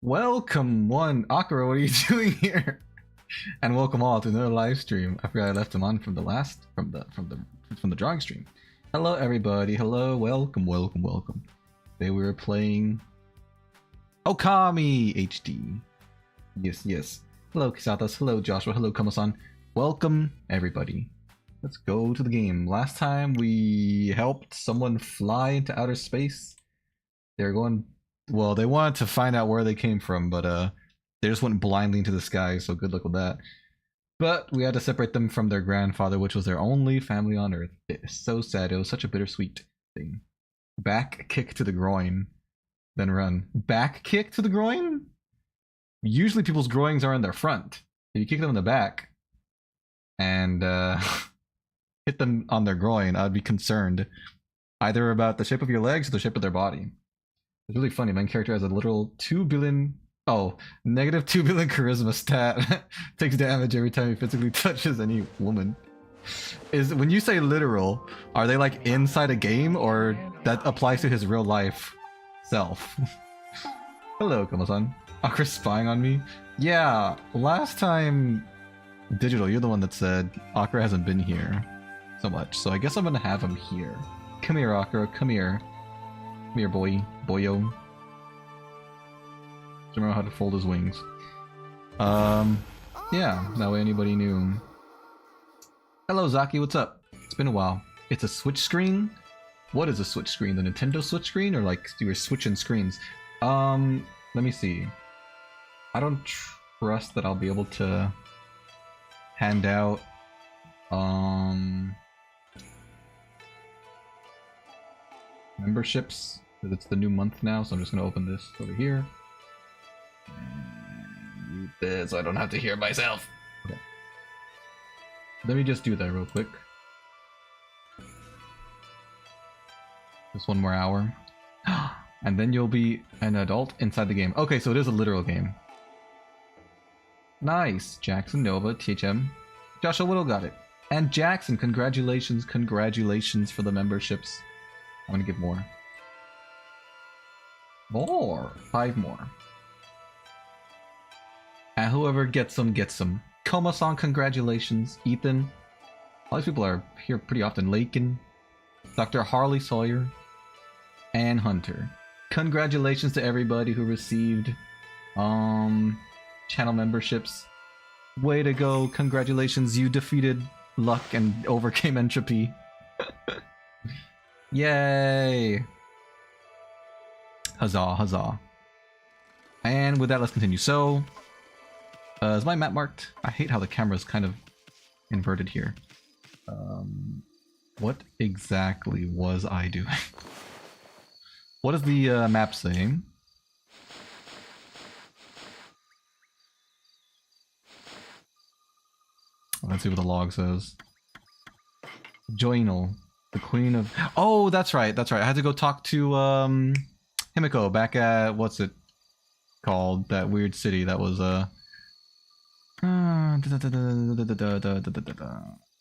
Welcome one Akira, what are you doing here? And welcome all to another live stream. I forgot I left him on from the drawing stream. Hello everybody, hello, welcome. Today we were playing Okami HD. Yes. Hello Kisatas, hello Joshua, hello Kama-san. Welcome everybody. Let's go to the game. Last time we helped someone fly into outer space. They're going, well, they wanted to find out where they came from, but they just went blindly into the sky, so good luck with that. But we had to separate them from their grandfather, which was their only family on Earth. It's so sad. It was such a bittersweet thing. Back kick to the groin, then run. Back kick to the groin? Usually people's groins are in their front. If you kick them in the back and hit them on their groin, I'd be concerned either about the shape of your legs or the shape of their body. It's really funny. My character has a literal -2 billion charisma stat. Takes damage every time he physically touches any woman. Is when you say literal, are they like inside a game, or that applies to his real life self? Hello, Kama-san. Akira spying on me? Yeah, last time, Digital, you're the one that said Akira hasn't been here so much, so I guess I'm gonna have him here. Come here, Akira, come here. Come here, boyo. Remember how to fold his wings. Yeah, that way anybody knew. Hello, Zaki, what's up? It's been a while. It's a Switch screen? What is a Switch screen? The Nintendo Switch screen, or like you were switching screens? Let me see. I don't trust that I'll be able to hand out, memberships, because it's the new month now, so I'm just gonna open this over here. And mute this so I don't have to hear myself. Okay. Let me just do that real quick. Just one more hour. And then you'll be an adult inside the game. Okay, so it is a literal game. Nice. Jackson, Nova, THM. Joshua Whittle got it. And Jackson, congratulations for the memberships. I'm gonna give more. 5 more. And whoever gets them, gets them. Koma-san, congratulations. Ethan. All these people are here pretty often. Lakin, Dr. Harley Sawyer, and Hunter. Congratulations to everybody who received channel memberships. Way to go. Congratulations, you defeated luck and overcame entropy. Yay! Huzzah, huzzah. And with that, let's continue. So, is my map marked? I hate how the camera's kind of inverted here. What exactly was I doing? What is the map saying? Let's see what the log says. Joinal. The queen of... Oh, that's right. I had to go talk to Himiko back at... What's it called? That weird city that was...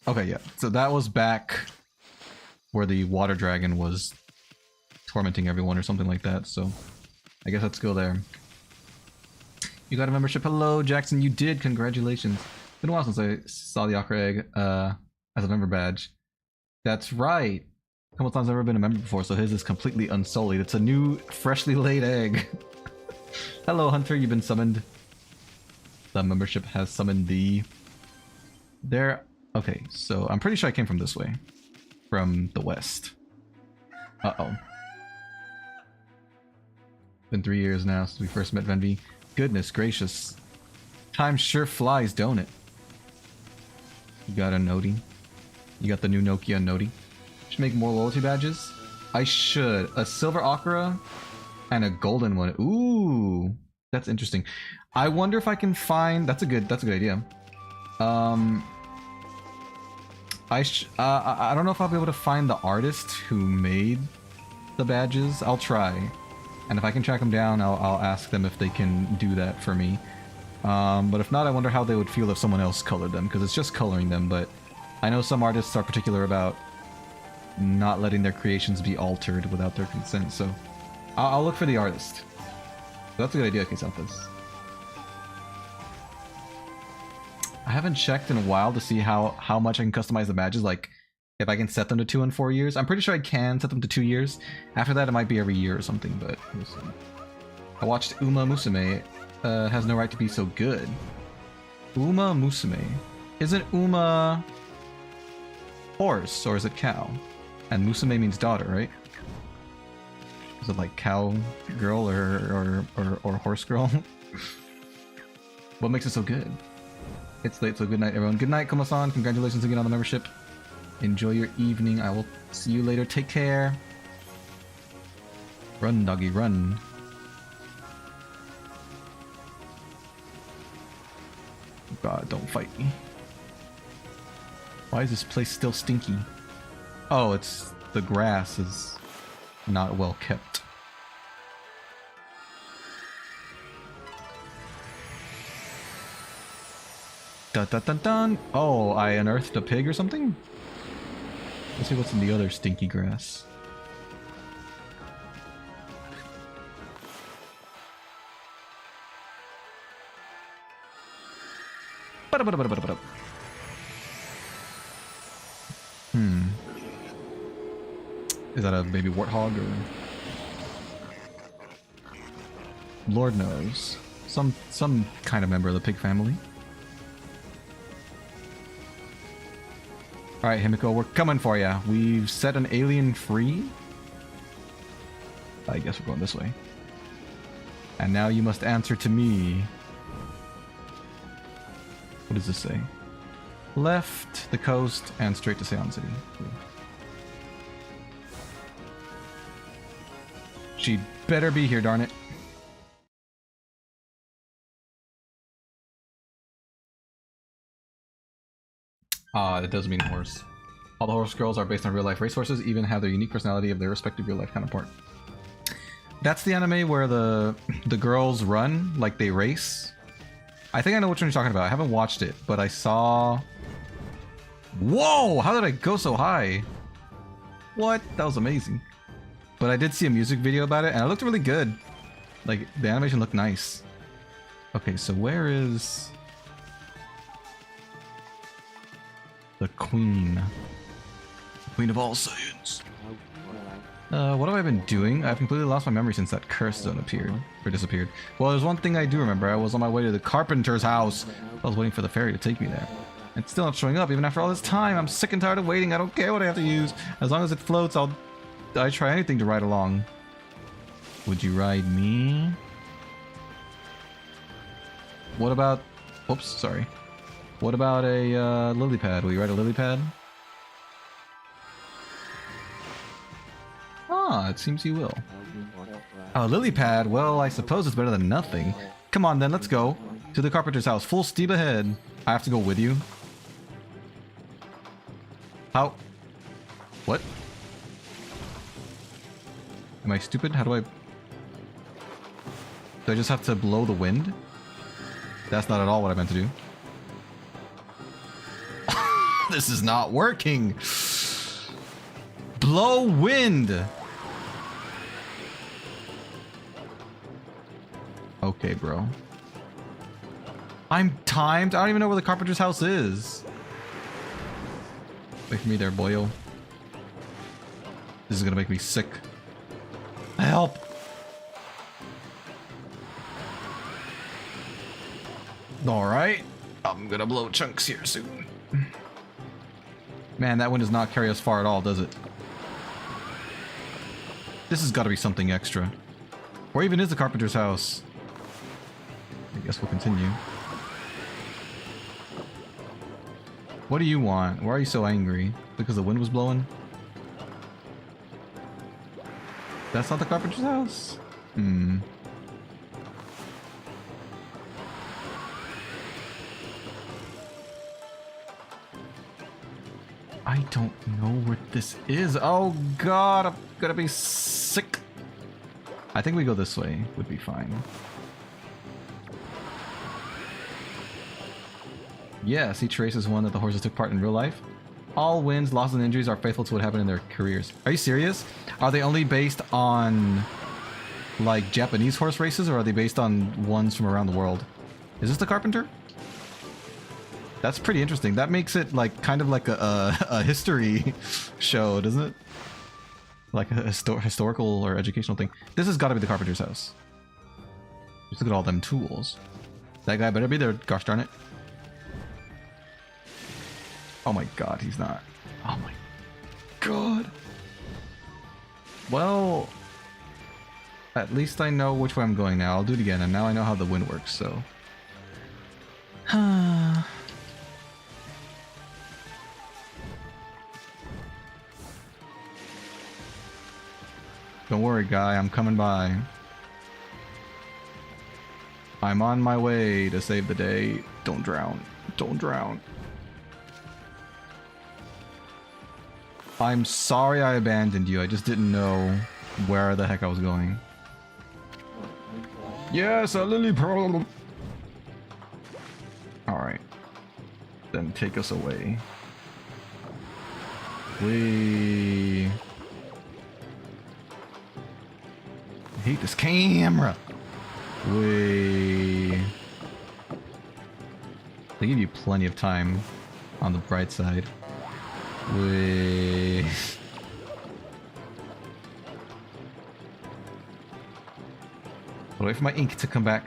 Okay, yeah. So that was back where the water dragon was tormenting everyone or something like that. So I guess let's go there. You got a membership. Hello, Jackson. You did. Congratulations. It's been a while since I saw the Akira egg as a member badge. That's right. Kama-san's never been a member before, so his is completely unsullied. It's a new, freshly laid egg. Hello, Hunter. You've been summoned. The membership has summoned thee. There. Okay, so I'm pretty sure I came from this way. From the west. Uh-oh. Been 3 years now since we first met Venvi. Goodness gracious. Time sure flies, don't it? You got a Noti. You got the new Nokia Noti. Should make more loyalty badges. I should. A silver Akira and a golden one. Ooh, that's interesting. I wonder if I can find. That's a good idea. I don't know if I'll be able to find the artist who made the badges. I'll try, and if I can track them down, I'll ask them if they can do that for me. But if not, I wonder how they would feel if someone else colored them, because it's just coloring them. But I know some artists are particular about not letting their creations be altered without their consent, so I'll look for the artist. That's a good idea, Kisathas. I haven't checked in a while to see how much I can customize the badges, like if I can set them to 2 and 4 years. I'm pretty sure I can set them to 2 years. After that, it might be every year or something, but we'll see. I watched Uma Musume. Has no right to be so good. Uma Musume. Isn't Uma horse, or is it cow? And Musume means daughter, right? Is it like cow girl or horse girl? What makes it so good? It's late, so good night, everyone. Good night, Kuma-san. Congratulations again on the membership. Enjoy your evening. I will see you later. Take care. Run, doggy, run. God, don't fight me. Why is this place still stinky? Oh, it's the grass is not well kept. Dun dun dun dun! Oh, I unearthed a pig or something? Let's see what's in the other stinky grass. Is that a baby warthog or... Lord knows. Some kind of member of the pig family. Alright, Himiko, we're coming for ya. We've set an alien free. I guess we're going this way. And now you must answer to me. What does this say? Left the coast and straight to Seon City. Cool. She better be here, darn it. It does mean horse. All the horse girls are based on real life racehorses, even have their unique personality of their respective real life counterpart. That's the anime where the girls run, like they race. I think I know which one you're talking about. I haven't watched it, but I saw... Whoa! How did I go so high? What? That was amazing. But I did see a music video about it, and it looked really good. Like, the animation looked nice. Okay, so where is... the queen? Queen of all Saiyans. What have I been doing? I've completely lost my memory since that curse zone appeared. Or disappeared. Well, there's one thing I do remember. I was on my way to the carpenter's house. I was waiting for the ferry to take me there. It's still not showing up, even after all this time. I'm sick and tired of waiting. I don't care what I have to use. As long as it floats, I try anything to ride along. Would you ride me? What about... Oops, sorry. What about a lily pad? Will you ride a lily pad? Ah, it seems you will. Oh, lily pad? Well, I suppose it's better than nothing. Come on then, let's go. To the carpenter's house. Full steam ahead. I have to go with you? How? What? Am I stupid? How do I... Do I just have to blow the wind? That's not at all what I meant to do. This is not working! Blow wind! Okay, bro. I'm timed? I don't even know where the carpenter's house is. Wait for me there, boyo. This is gonna make me sick. Help! Alright. I'm gonna blow chunks here soon. Man, that one does not carry us far at all, does it? This has got to be something extra. Where even is the carpenter's house? I guess we'll continue. What do you want? Why are you so angry? Because the wind was blowing? That's not the carpenter's house? Hmm. I don't know where this is. Oh god, I'm gonna be sick. I think we go this way. Would be fine. Yes, he traces one that the horses took part in real life. All wins, losses, and injuries are faithful to what happened in their careers. Are you serious? Are they only based on like Japanese horse races, or are they based on ones from around the world? Is this the Carpenter? That's pretty interesting. That makes it like kind of like a history show, doesn't it? Like a historical or educational thing. This has got to be the Carpenter's house. Just look at all them tools. That guy better be there, gosh darn it. Oh my god, he's not. Oh my god. Well, at least I know which way I'm going now. I'll do it again, and now I know how the wind works, so. Don't worry, guy, I'm coming by. I'm on my way to save the day. Don't drown. Don't drown. I'm sorry I abandoned you. I just didn't know where the heck I was going. Yes, a lily pearl. Alright. Then take us away. I hate this camera. They give you plenty of time on the bright side. I'll wait for my ink to come back.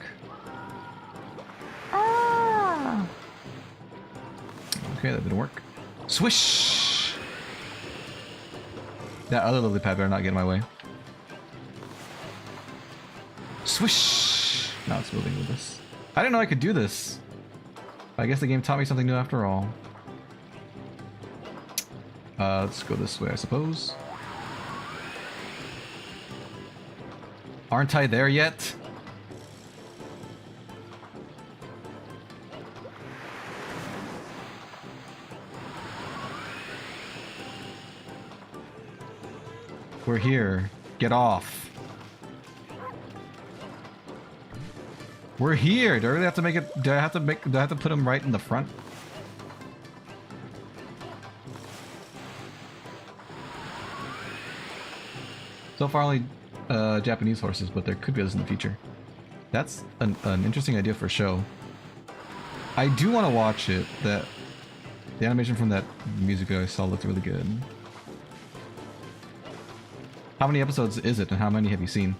Okay, that didn't work. Swish! That other lily pad better not get in my way. Swish! Now it's moving with this. I didn't know I could do this. I guess the game taught me something new after all. Let's go this way, I suppose. Aren't I there yet? We're here. Get off. We're here. Do I really have to make it? Do I have to put him right in the front? So far only Japanese horses, but there could be others in the future. That's an interesting idea for a show. I do want to watch it. The animation from that music video I saw looked really good. How many episodes is it, and how many have you seen?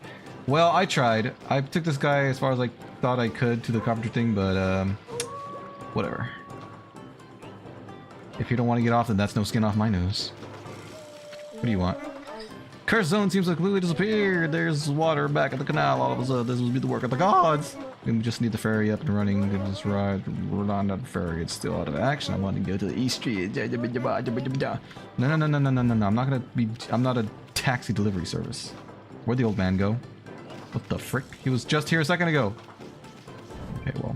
Well, I tried. I took this guy as far as I thought I could to the carpenter thing, but whatever. If you don't want to get off, then that's no skin off my nose. What do you want? Curse zone seems to have completely disappeared. There's water back at the canal. All of a sudden, this will be the work of the gods. We just need the ferry up and running. We can just ride on that ferry. It's still out of action. I want to go to the East Street. No. I'm not a taxi delivery service. Where'd the old man go? What the frick? He was just here a second ago. Okay, well.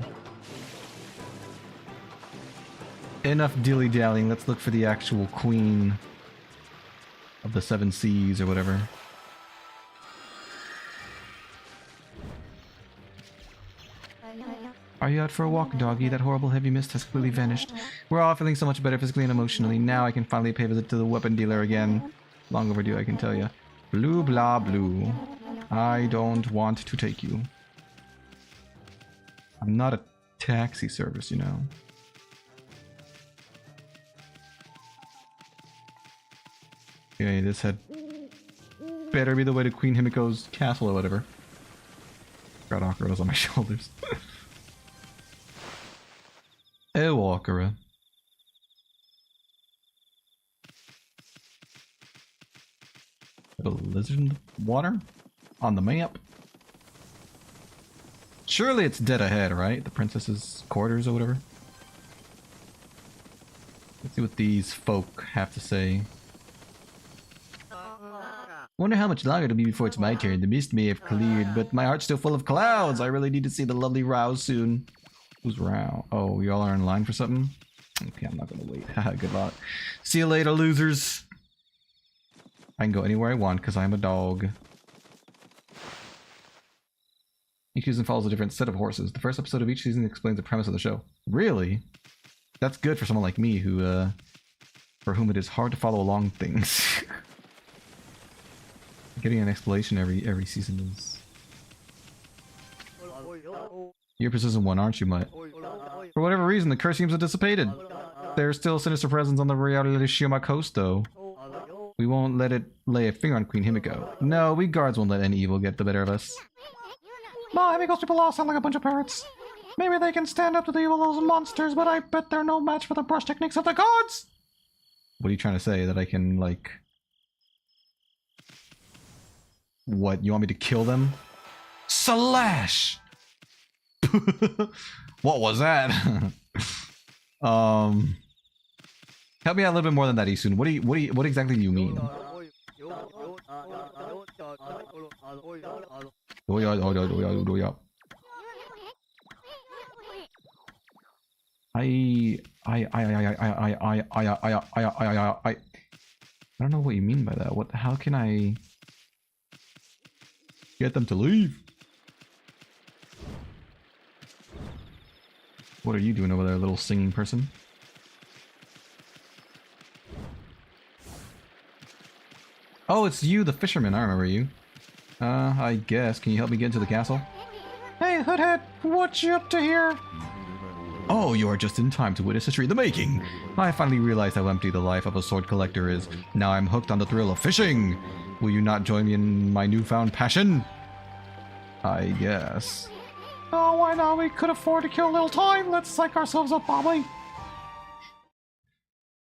Enough dilly-dallying. Let's look for the actual queen of the Seven Seas or whatever. Are you out for a walk, doggy? That horrible heavy mist has completely vanished. We're all feeling so much better physically and emotionally. Now I can finally pay a visit to the weapon dealer again. Long overdue, I can tell you. Blue blah blue. I don't want to take you. I'm not a taxi service, you know. Okay, this had better be the way to Queen Himiko's castle or whatever. Got Akira's on my shoulders. Oh, Akira. A lizard in the water? On the map? Surely it's dead ahead, right? The princess's quarters or whatever. Let's see what these folk have to say. Wonder how much longer it'll be before it's my turn. The mist may have cleared, but my heart's still full of clouds. I really need to see the lovely Rao soon. Who's Rao? Oh, y'all are in line for something? Okay, I'm not gonna wait. Haha, good luck. See you later, losers. I can go anywhere I want because I'm a dog. Each season follows a different set of horses. The first episode of each season explains the premise of the show. Really? That's good for someone like me who, for whom it is hard to follow along things. Getting an explanation every season is You're a persistent one, aren't you, Mutt? For whatever reason, the curse seems to have dissipated. There's still a sinister presence on the Reality coast, though. We won't let it lay a finger on Queen Himiko. No, we guards won't let any evil get the better of us. My Himiko's people all sound like a bunch of parrots. Maybe they can stand up to the evil of those monsters, but I bet they're no match for the brush techniques of the gods! What are you trying to say? That I can, like... What, you want me to kill them? Slash! What was that? Help me out a little bit more than that, Isun. What exactly do you mean? I don't know what you mean by that. What? How can I get them to leave? What are you doing over there, little singing person? Oh, it's you, the fisherman. I remember you. I guess. Can you help me get into the castle? Hey, Hoodhead, what you up to here? Oh, you are just in time to witness history of the making. I finally realized how empty the life of a sword collector is. Now I'm hooked on the thrill of fishing. Will you not join me in my newfound passion? I guess. Oh, why not? We could afford to kill a little time. Let's psych ourselves up, Bobby.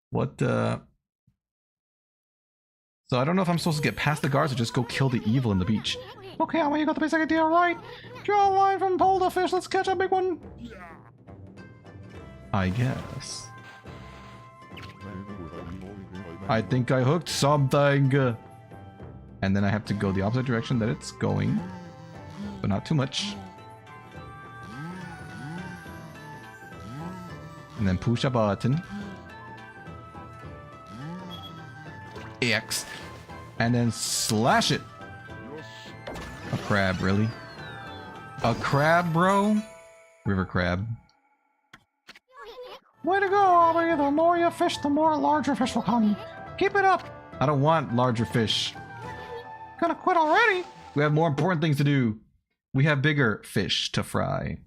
What, So I don't know if I'm supposed to get past the guards or just go kill the evil in the beach. Okay, well, you got the basic idea right. Draw a line from pole to fish. Let's catch a big one. I guess. I think I hooked something. And then I have to go the opposite direction that it's going. But not too much. And then push a button. X. And then slash it. A crab, really? A crab, bro? River crab. Way to go, Aubrey. The more you fish, the more larger fish will come. Keep it up. I don't want larger fish. Gonna quit already? We have more important things to do. We have bigger fish to fry.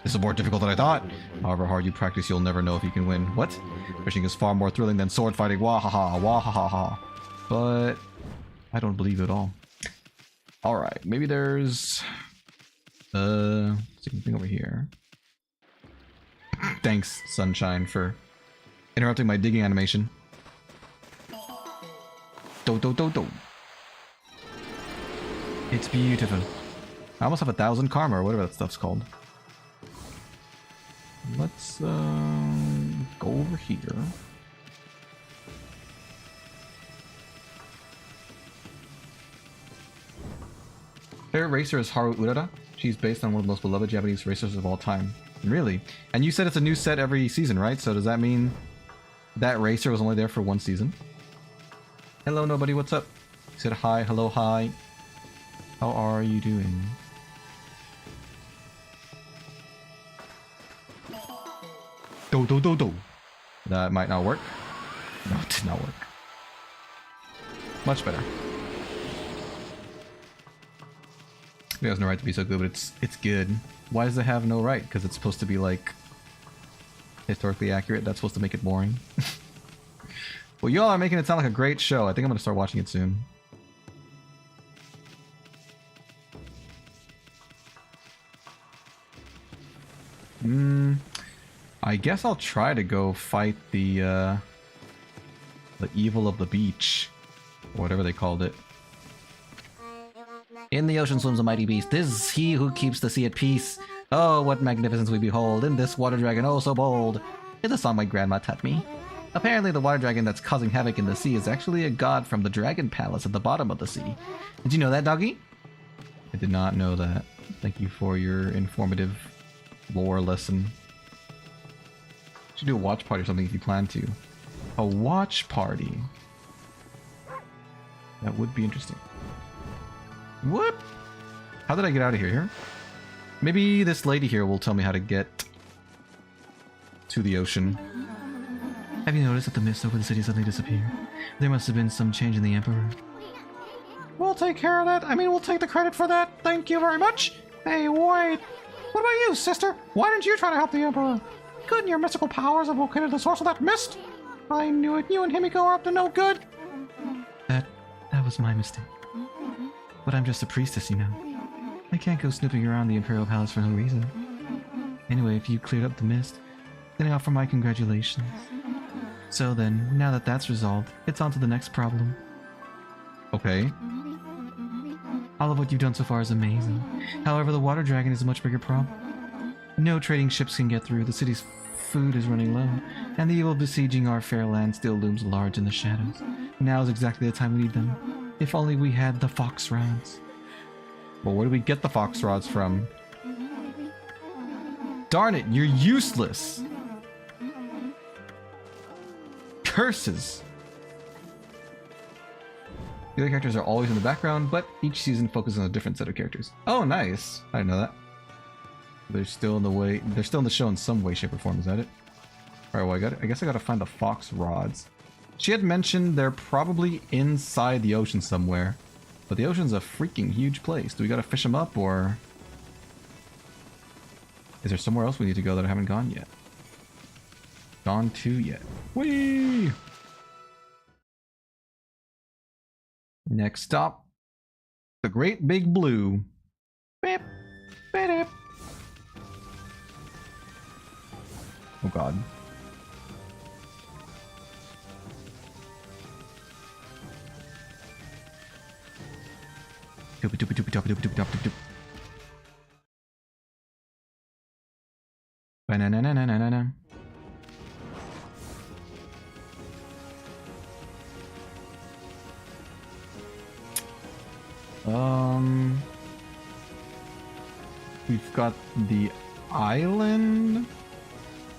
This is more difficult than I thought. However hard you practice, you'll never know if you can win. What? Fishing is far more thrilling than sword fighting. Wahaha, wahaha. But I don't believe it at all. Alright, maybe there's... something over here. Thanks, Sunshine, for interrupting my digging animation. Do. It's beautiful. I almost have 1,000 karma or whatever that stuff's called. Let's go over here. Favorite racer is Haru Urara. She's based on one of the most beloved Japanese racers of all time. Really? And you said it's a new set every season, right? So does that mean that racer was only there for one season? Hello, nobody. What's up? You said hi. Hello, hi. How are you doing? Do. That might not work. No, it did not work. Much better. It has no right to be so good, but it's good. Why does it have no right? Because it's supposed to be like historically accurate. That's supposed to make it boring. Well, y'all are making it sound like a great show. I think I'm gonna start watching it soon. I guess I'll try to go fight the evil of the beach, or whatever they called it. In the ocean swims a mighty beast. This is he who keeps the sea at peace. Oh, what magnificence we behold in this water dragon, oh so bold. It's a song my grandma taught me. Apparently the water dragon that's causing havoc in the sea is actually a god from the dragon palace at the bottom of the sea. Did you know that, doggy? I did not know that. Thank you for your informative lore lesson. Should do a watch party or something if you plan to. A watch party. That would be interesting. What? How did I get out of here? Maybe this lady here will tell me how to get to the ocean. Have you noticed that the mist over the city suddenly disappeared? There must have been some change in the Emperor. We'll take care of that. I mean, we'll take the credit for that. Thank you very much. Hey, wait. What about you, sister? Why didn't you try to help the Emperor? Couldn't your mystical powers have located the source of that mist? I knew it. You and Himiko are up to no good. That was my mistake. But I'm just a priestess, you know. I can't go snooping around the Imperial Palace for no reason. Anyway, if you cleared up the mist, then I offer my congratulations. So then, now that that's resolved, it's on to the next problem. Okay. All of what you've done so far is amazing. However, the water dragon is a much bigger problem. No trading ships can get through, the city's food is running low, and the evil besieging our fair land still looms large in the shadows. Now is exactly the time we need them. If only we had the fox rods. Well, where do we get the fox rods from? Darn it, you're useless! Curses! The other characters are always in the background, but each season focuses on a different set of characters. Oh, nice! I didn't know that. They're still in the way. They're still in the show in some way, shape, or form. Is that it? All right. Well, I guess I gotta find the fox rods. She had mentioned they're probably inside the ocean somewhere, but the ocean's a freaking huge place. Do we gotta fish them up, or is there somewhere else we need to go that I haven't gone yet? Gone to yet? Whee! Next stop, the Great Big Blue. Beep, beep. Oh god. Doop doop doop doop doop doop doop doop. Banana. We've got the island.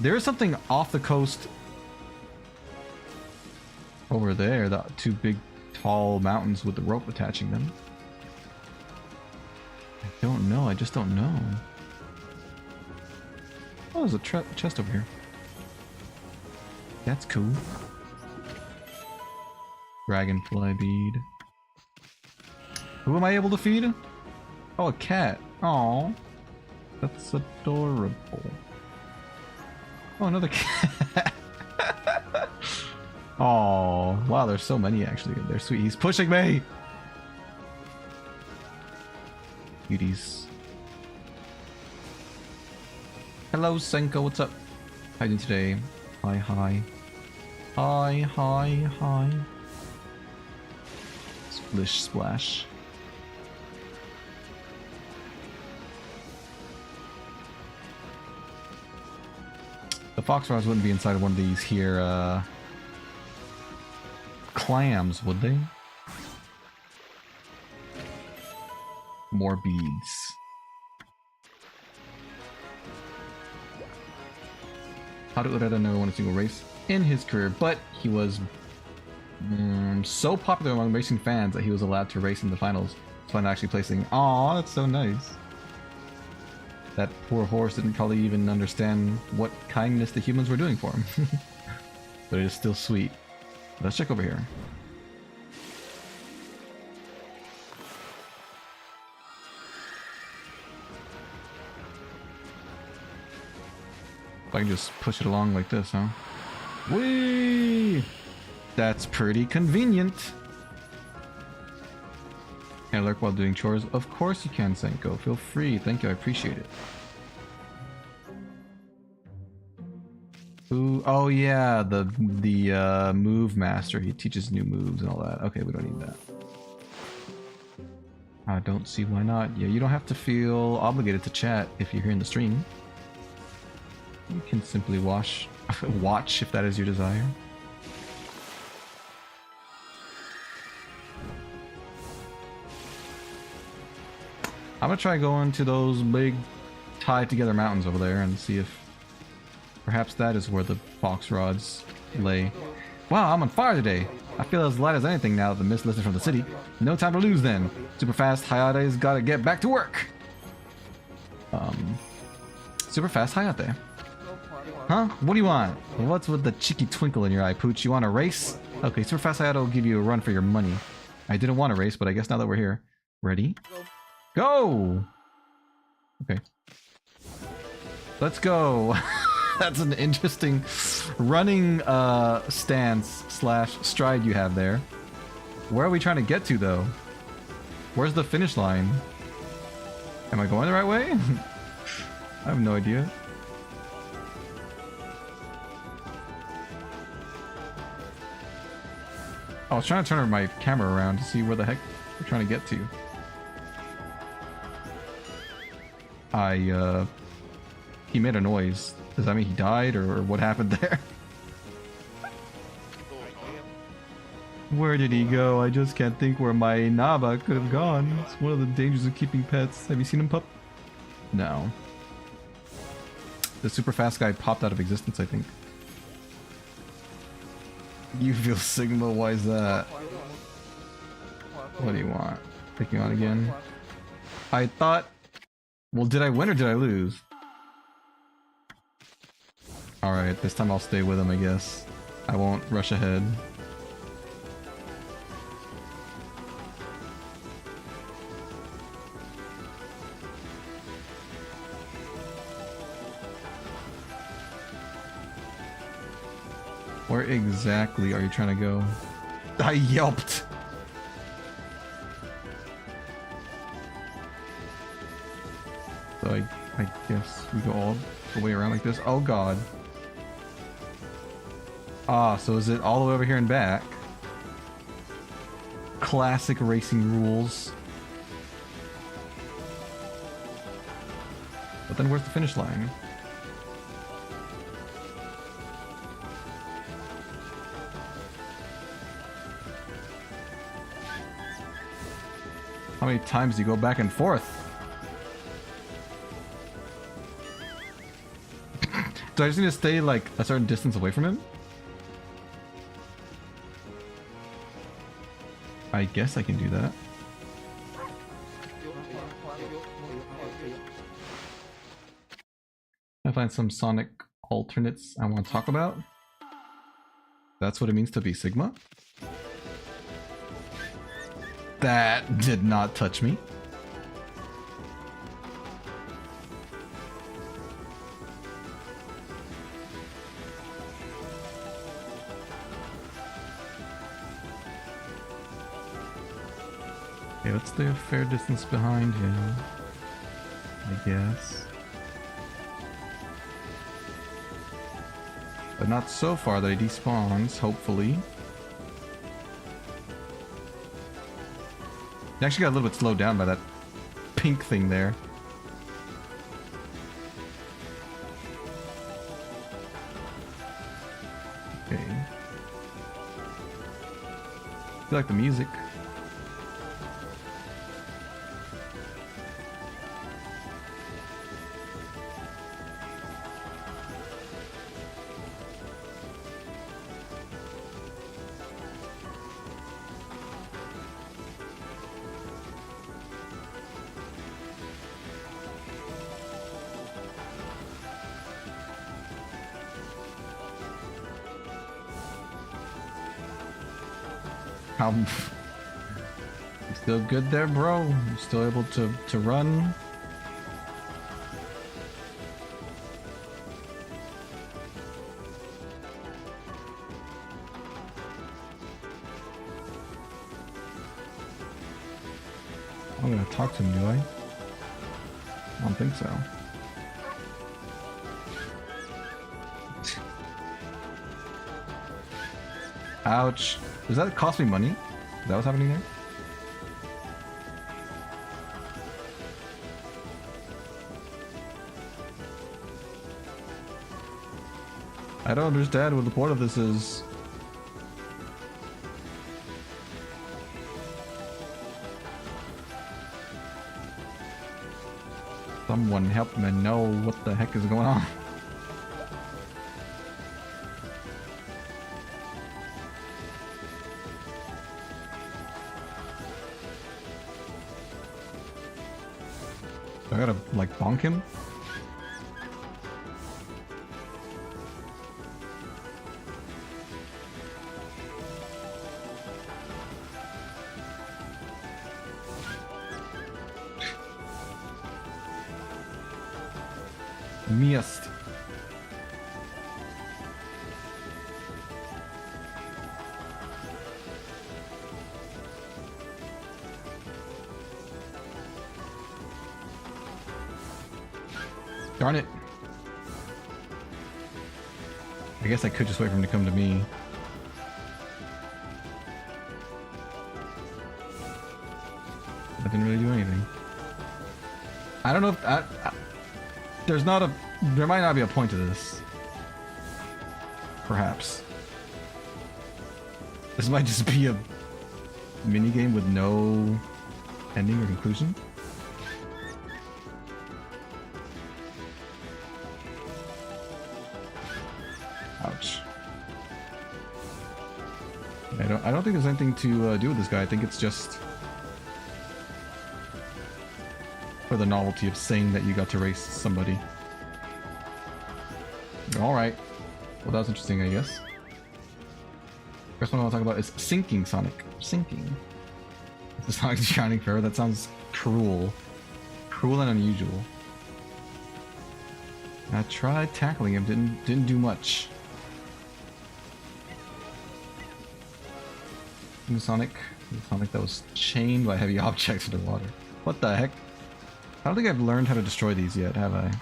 There's something off the coast over there, the two big tall mountains with the rope attaching them. I don't know, I just don't know. Oh, there's a chest over here. That's cool. Dragonfly bead. Who am I able to feed? Oh, a cat. Aww. That's adorable. Oh, another cat. Oh, wow, there's so many actually. They're sweet. He's pushing me! Cuties. Hello, Senko, what's up? How you doing today? Hi, hi. Hi, hi, hi. Splish, splash. The fox rods wouldn't be inside of one of these here, clams, would they? More beads. How did Ureta never win a single race in his career, but he was so popular among racing fans that he was allowed to race in the finals. Despite actually placing. Aw, that's so nice. That poor horse didn't probably even understand what kindness the humans were doing for him. But it is still sweet. Let's check over here. If I can just push it along like this, huh? Whee! That's pretty convenient. Can I lurk while doing chores? Of course you can, Senko. Feel free. Thank you. I appreciate it. Ooh, oh yeah, the move master. He teaches new moves and all that. Okay, we don't need that. I don't see why not. Yeah, you don't have to feel obligated to chat if you're here in the stream. You can simply watch if that is your desire. I'm gonna try going to those big tied together mountains over there and see if perhaps that is where the fox rods lay. Wow, I'm on fire today. I feel as light as anything now that the mist lifted from the city. No time to lose then. Super fast Hayate's gotta get back to work. Super fast Hayate. Huh? What do you want? What's with the cheeky twinkle in your eye, Pooch? You want a race? Okay, Super fast Hayate will give you a run for your money. I didn't want to race, but I guess now that we're here. Ready? Go! Okay. Let's go! That's an interesting running stance slash stride you have there. Where are we trying to get to, though? Where's the finish line? Am I going the right way? I have no idea. I was trying to turn my camera around to see where the heck we're trying to get to. He made a noise. Does that mean he died, or what happened there? Where did he go? I just can't think where my Naba could have gone. It's one of the dangers of keeping pets. Have you seen him, pup? No. The super fast guy popped out of existence, I think. You feel Sigma? Why is that? What do you want? Picking on again? I thought... Well, did I win or did I lose? Alright, this time I'll stay with him, I guess. I won't rush ahead. Where exactly are you trying to go? I yelped! So I guess we go all the way around like this. Oh god. Ah, so is it all the way over here and back? Classic racing rules. But then where's the finish line? How many times do you go back and forth? Do I just need to stay like a certain distance away from him? I guess I can do that. I find some Sonic alternates I want to talk about. That's what it means to be Sigma. That did not touch me. Okay, let's stay a fair distance behind him, I guess. But not so far that he despawns, hopefully. He actually got a little bit slowed down by that pink thing there. Okay. I feel like the music. You still good there, bro? You still able to run? I'm gonna talk to him, do I? I don't think so. Ouch. Does that cost me money? Is that what's happening there? I don't understand what the point of this is. Someone help me know what the heck is going on. I gotta, like, bonk him? Missed. Darn it. I guess I could just wait for him to come to me. That didn't really do anything. I don't know if there might not be a point to this. Perhaps. This might just be a minigame with no ending or conclusion. Ouch. I don't think there's anything to do with this guy. I think it's just for the novelty of saying that you got to race somebody. Alright. Well, that was interesting, I guess. First one I want to talk about is sinking Sonic. Sinking. The Sonic Shining Forever. That sounds cruel. Cruel and unusual. I tried tackling him, didn't do much. Sonic that was chained by heavy objects in the water. What the heck? I don't think I've learned how to destroy these yet, have I?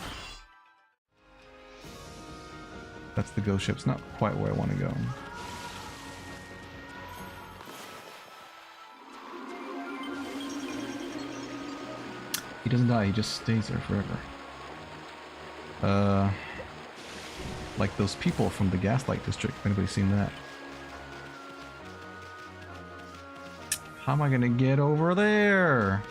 That's the ghost ship. It's not quite where I want to go. He doesn't die, he just stays there forever. Like those people from the Gaslight District, if anybody's seen that. How am I gonna get over there?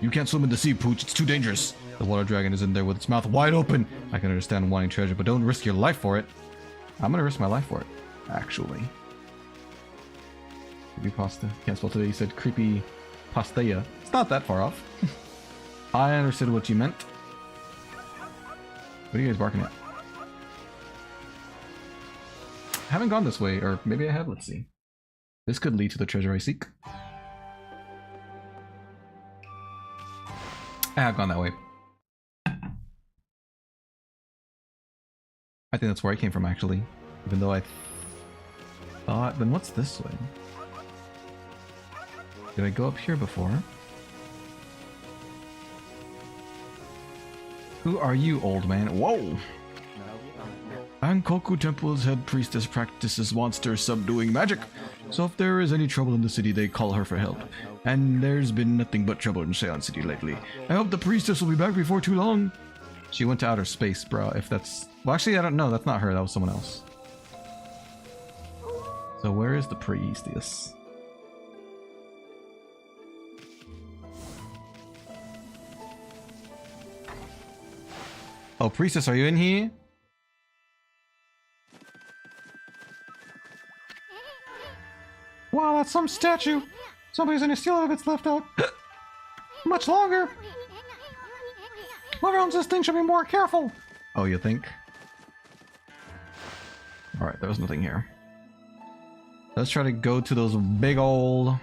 You can't swim in the sea, Pooch. It's too dangerous. The water dragon is in there with its mouth wide open. I can understand wanting treasure, but don't risk your life for it. I'm gonna risk my life for it, actually. Creepy pasta. Can't spell today. You said creepy pastaya. It's not that far off. I understood what you meant. What are you guys barking at? I haven't gone this way, or maybe I have. Let's see. This could lead to the treasure I seek. I have gone that way. I think that's where I came from, actually. Even though I thought... Then what's this way? Did I go up here before? Who are you, old man? Whoa! Ankoku Temple's head priestess practices monster subduing magic. So if there is any trouble in the city, they call her for help. And there's been nothing but trouble in Seon City lately. I hope the priestess will be back before too long. She went to outer space, bro, if that's... Well, actually, I don't know. That's not her. That was someone else. So where is the priestess? Oh, priestess, are you in here? Wow, that's some statue. Somebody's gonna steal it if it's left out much longer. Whoever owns this thing should be more careful. Oh, you think? Alright, there was nothing here. Let's try to go to those big old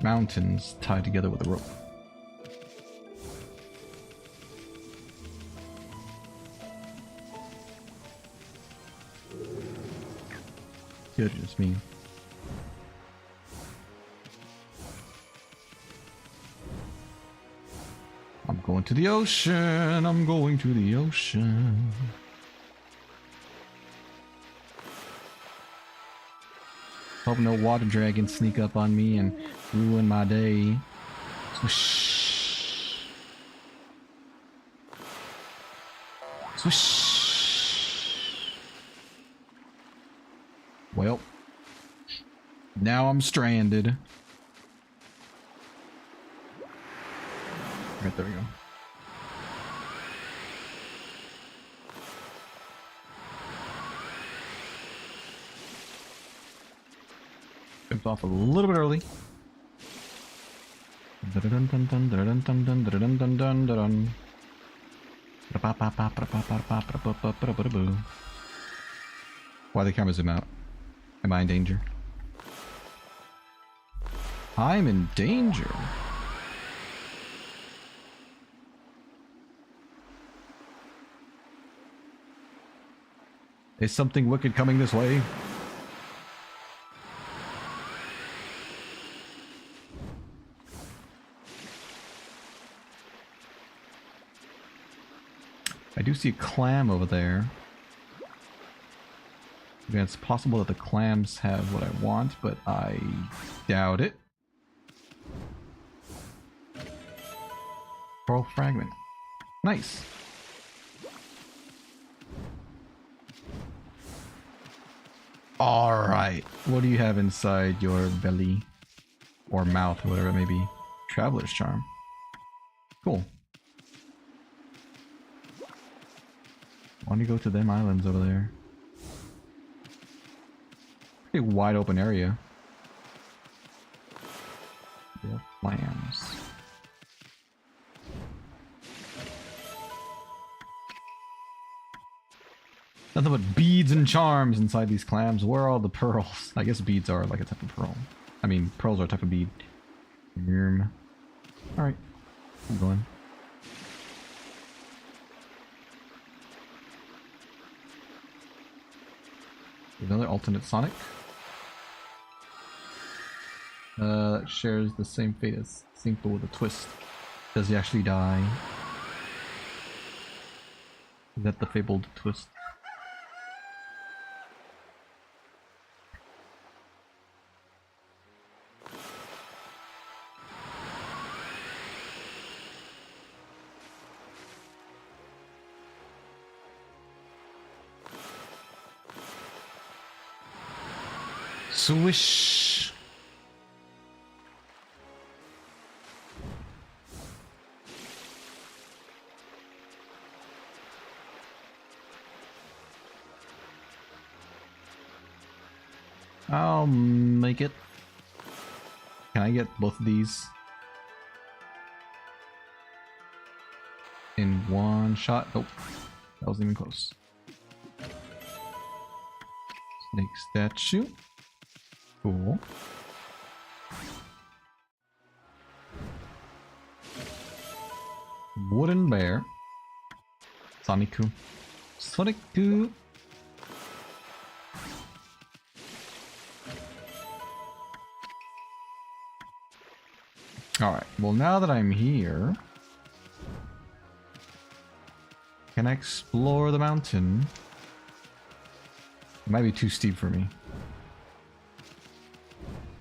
mountains tied together with a rope. Good, just me. I'm going to the ocean. I'm going to the ocean. Hope no water dragons sneak up on me and ruin my day. Swoosh. Swoosh. Well, now I'm stranded. Right, there we go. Jumped off a little bit early. Why the camera zoom out? Am I in danger? I'm in danger. Is something wicked coming this way? I do see a clam over there. Again, it's possible that the clams have what I want, but I doubt it. Pearl fragment. Nice. Alright. What do you have inside your belly? Or mouth, or whatever it may be. Traveler's charm. Cool. Why don't you go to them islands over there? Pretty wide open area. Yeah, clams. Nothing but beads and charms inside these clams. Where are all the pearls? I guess beads are like a type of pearl. I mean, pearls are a type of bead. Alright. I'm going. Another alternate Sonic. That shares the same fate as Simple with a twist. Does he actually die? Is that the fabled twist? Swish. I'll make it. Can I get both of these in one shot? Nope. That wasn't even close. Snake statue. Cool. Wooden bear. Sonic-ku. Sonic-ku. Alright, well now that I'm here, can I explore the mountain? It might be too steep for me.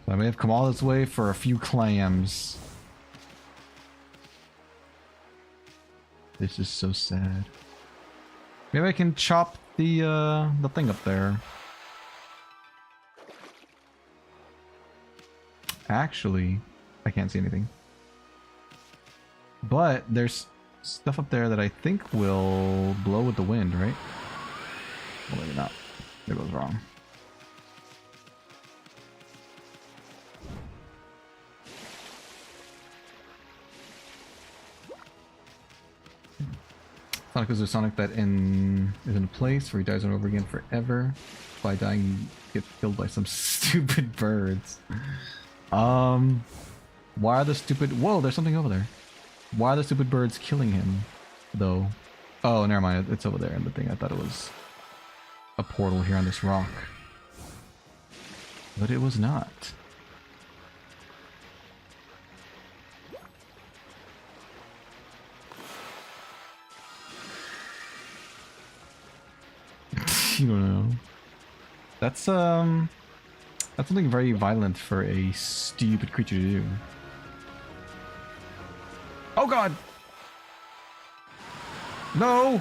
So I may have come all this way for a few clams. This is so sad. Maybe I can chop the thing up there. Actually, I can't see anything. But there's stuff up there that I think will blow with the wind, right? Well, maybe not. Maybe I was wrong. Sonic is a Sonic that is in a place where he dies over again forever. By dying, he gets killed by some stupid birds. Why are the stupid... Whoa, there's something over there. Why are the stupid birds killing him, though? Oh, never mind. It's over there in the thing. I thought it was a portal here on this rock. But it was not. You don't know. That's something very violent for a stupid creature to do. Oh god! No!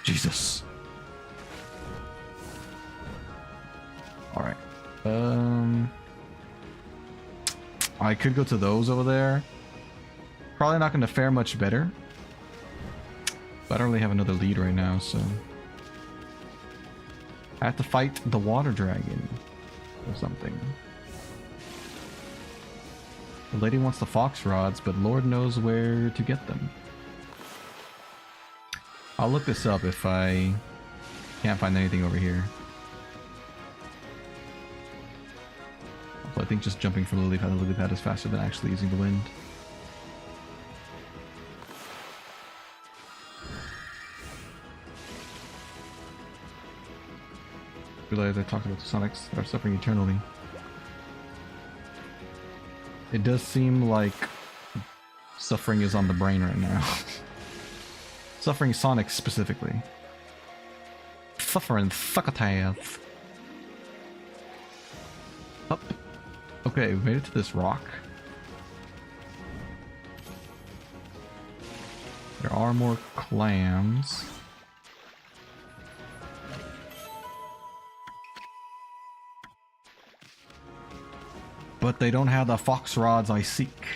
Jesus. Alright. I could go to those over there. Probably not going to fare much better. But I don't really have another lead right now, so... I have to fight the water dragon or something. The lady wants the fox rods, but Lord knows where to get them. I'll look this up if I can't find anything over here. Also, I think just jumping from the lily pad to lily pad is faster than actually using the wind. Realize I talked about the Sonics that are suffering eternally. It does seem like suffering is on the brain right now. Suffering Sonic specifically. Suffering succotath. Up. Okay, we made it to this rock. There are more clams. But they don't have the fox rods I seek.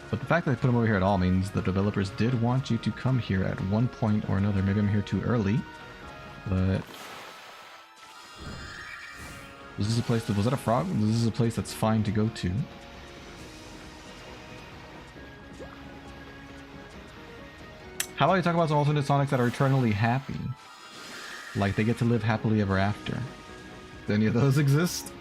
But the fact that they put them over here at all means the developers did want you to come here at one point or another. Maybe I'm here too early, but this is a place that, was that a frog? This is a place that's fine to go to. How about you talk about some alternate Sonics that are eternally happy? Like they get to live happily ever after. Do any of those exist?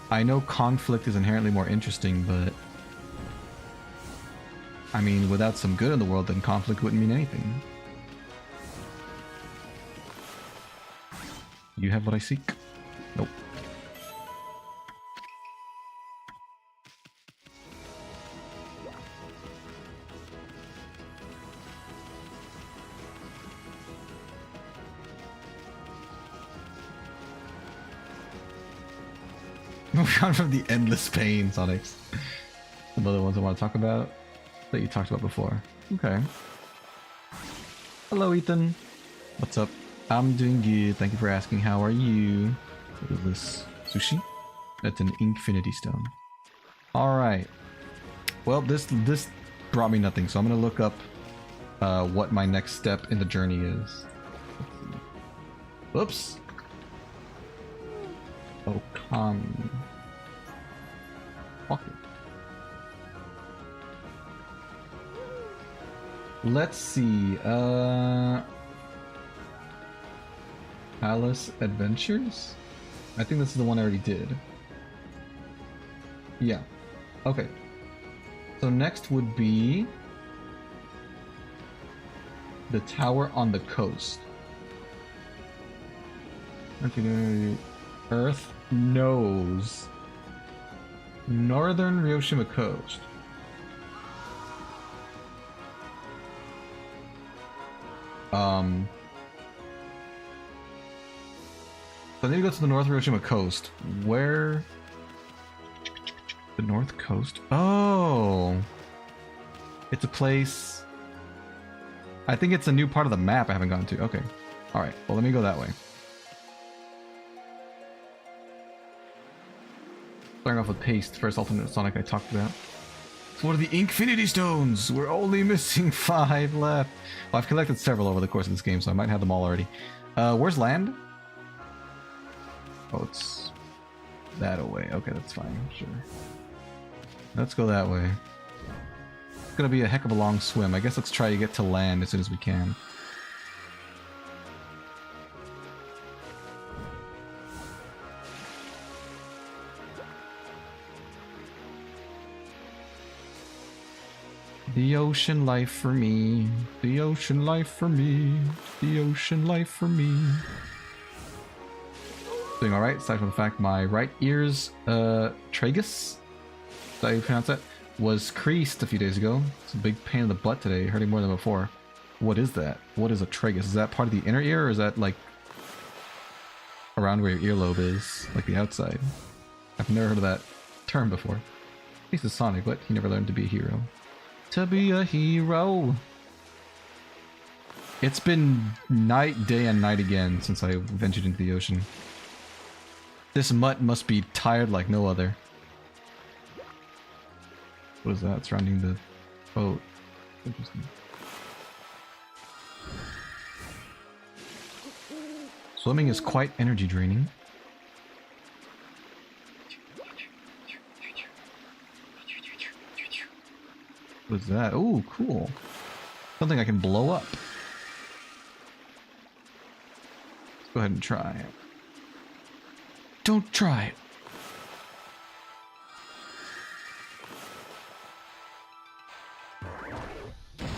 I know conflict is inherently more interesting, but I mean, without some good in the world, then conflict wouldn't mean anything. You have what I seek? Nope. Moving on from the endless pain, Sonics. Some other ones I want to talk about that you talked about before. Okay. Hello, Ethan. What's up? I'm doing good. Thank you for asking. How are you? What is this? Sushi? That's an Infinity Stone. Alright. Well, this brought me nothing, so I'm going to look up what my next step in the journey is. Whoops. Okami. Fuck it. Let's see. Alice Adventures? I think this is the one I already did. Yeah. Okay. So next would be the tower on the coast. Okay. Earth knows. Northern Ryoshima coast. So I need to go to the North Hiroshima coast. Where? The North Coast? Oh! It's a place... I think it's a new part of the map I haven't gone to. Okay. Alright, well let me go that way. Starting off with Paste, first alternate Sonic I talked about. So what are the Infinity Stones? We're only missing 5 left. Well, I've collected several over the course of this game, so I might have them all already. Where's land? Oh, it's that away. Okay, that's fine. Sure. Let's go that way. It's gonna be a heck of a long swim. I guess let's try to get to land as soon as we can. The ocean life for me. The ocean life for me. The ocean life for me. Doing alright, aside from the fact my right ear's tragus, is that how you pronounce that, was creased a few days ago. It's a big pain in the butt today, hurting more than before. What is that? What is a tragus? Is that part of the inner ear, or is that like around where your earlobe is, like the outside? I've never heard of that term before. At least it's Sonic, but he never learned to be a hero. To be a hero! It's been night, day, and night again since I ventured into the ocean. This mutt must be tired like no other. What is that surrounding the boat? Interesting. Swimming is quite energy draining. What is that? Oh, cool. Something I can blow up. Let's go ahead and try it. Don't try it.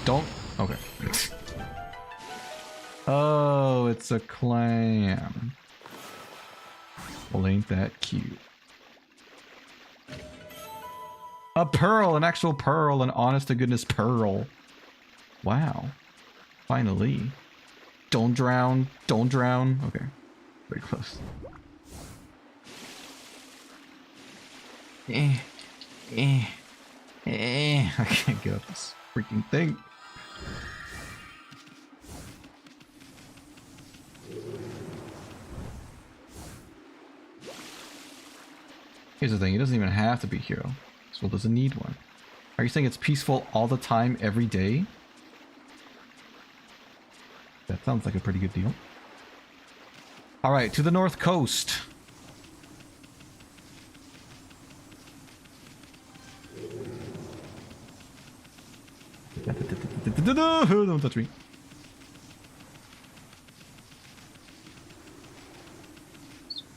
Don't. Okay. Oh, it's a clam. Well, ain't that cute? A pearl, an actual pearl, an honest to goodness pearl. Wow. Finally. Don't drown. Don't drown. Okay. Very close. I can't get up this freaking thing. Here's the thing, he doesn't even have to be a hero. This world doesn't need one. Are you saying it's peaceful all the time, every day? That sounds like a pretty good deal. Alright, to the north coast. Don't touch me.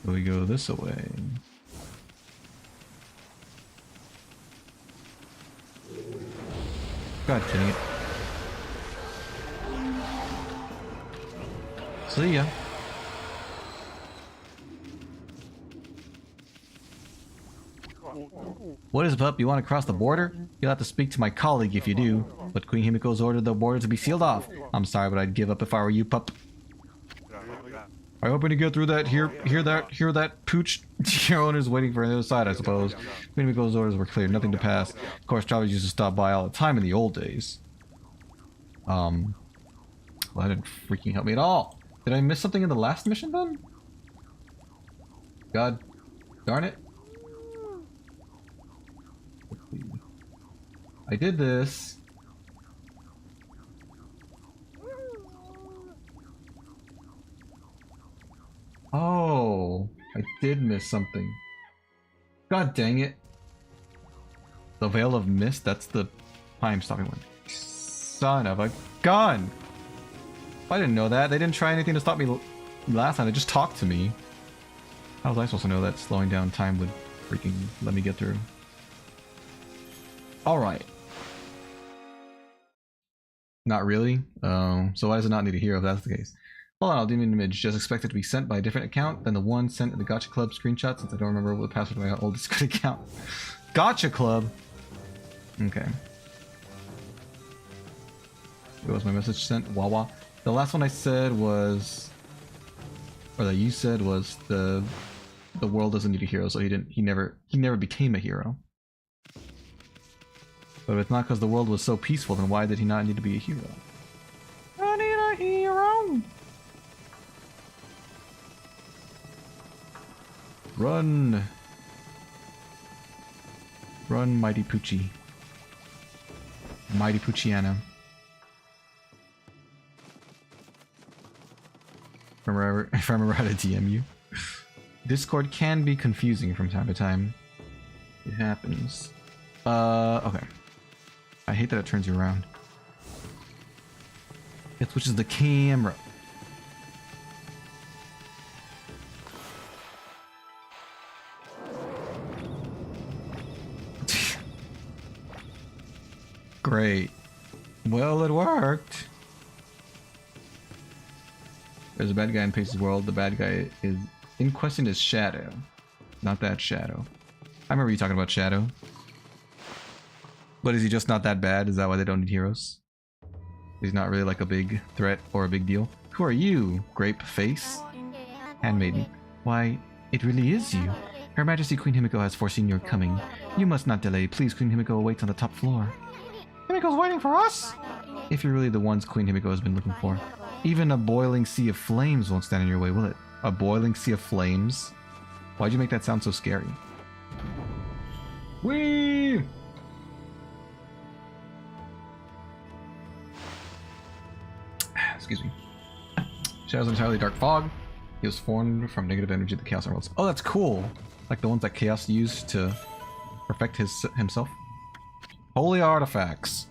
So we go this way. God dang it. See ya. What is up? You want to cross the border? You'll have to speak to my colleague if you do. But Queen Himiko's ordered the border to be sealed off. I'm sorry, but I'd give up if I were you, pup. I hope when you get through that, hear that, pooch. Your owner's waiting for the other side, I suppose. Queen Himiko's orders were clear, nothing to pass. Of course, travelers used to stop by all the time in the old days. Well, that didn't freaking help me at all. Did I miss something in the last mission then? God darn it. I did this. Oh, I did miss something. God dang it. The Veil of Mist, that's the time stopping one. Son of a gun! I didn't know that. They didn't try anything to stop me last time. They just talked to me. How was I supposed to know that slowing down time would freaking let me get through? Alright. Not really? So why does it not need a hero if that's the case? Hold on, I'll do an image. Just expect it to be sent by a different account than the one sent in the Gacha Club screenshot, since I don't remember what the password of my oldest good account. Gacha Club! Okay. What was my message sent? Wawa. The last one I said was, or that you said was the world doesn't need a hero, so he never became a hero. But if it's not because the world was so peaceful, then why did he not need to be a hero? I need a hero! Run! Run, Mighty Poochie. Mighty Poochiano. If I remember how to DM you. Discord can be confusing from time to time. It happens. Okay. I hate that it turns you around. It switches the camera. Great. Well, it worked. There's a bad guy in Pace's world. The bad guy is in question is Shadow. Not that Shadow. I remember you talking about Shadow. But is he just not that bad? Is that why they don't need heroes? He's not really like a big threat or a big deal. Who are you, Grape Face? Handmaiden. Why, it really is you. Her Majesty Queen Himiko has foreseen your coming. You must not delay. Please, Queen Himiko awaits on the top floor. Himiko's waiting for us? If you're really the ones Queen Himiko has been looking for. Even a boiling sea of flames won't stand in your way, will it? A boiling sea of flames? Why'd you make that sound so scary? Whee! Excuse me. Shadow's entirely dark fog. He was formed from negative energy of the Chaos Emeralds. Oh, that's cool. Like the ones that Chaos used to perfect himself. Holy artifacts.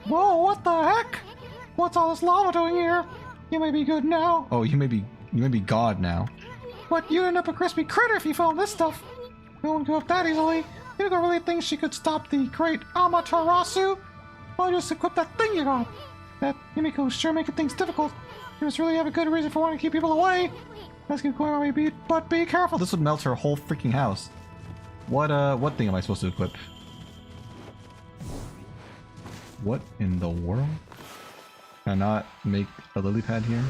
Whoa, what the heck? What's all this lava doing here? You may be good now. Oh, you may be God now. But you'd end up a crispy critter if you found this stuff. No one could up that easily. Himiko really thinks she could stop the great Amaterasu? Well, just equip that thing you got. That Himiko's sure making things difficult. You must really have a good reason for wanting to keep people away. Let's keep going on, but be careful. This would melt her whole freaking house. What thing am I supposed to equip? What in the world? Can I not make a lily pad here?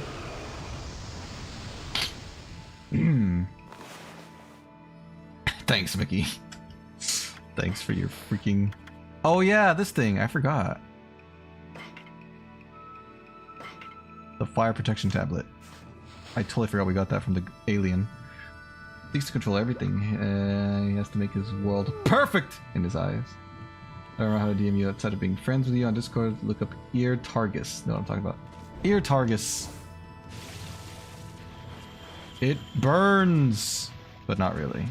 Thanks, Mickey. Thanks for your freaking... Oh yeah, this thing. I forgot. The fire protection tablet. I totally forgot we got that from the alien. Seeks to control everything. He has to make his world perfect in his eyes. I don't know how to DM you outside of being friends with you on Discord. Look up Ear Targus. Know what I'm talking about. Ear Targus. It burns, but not really.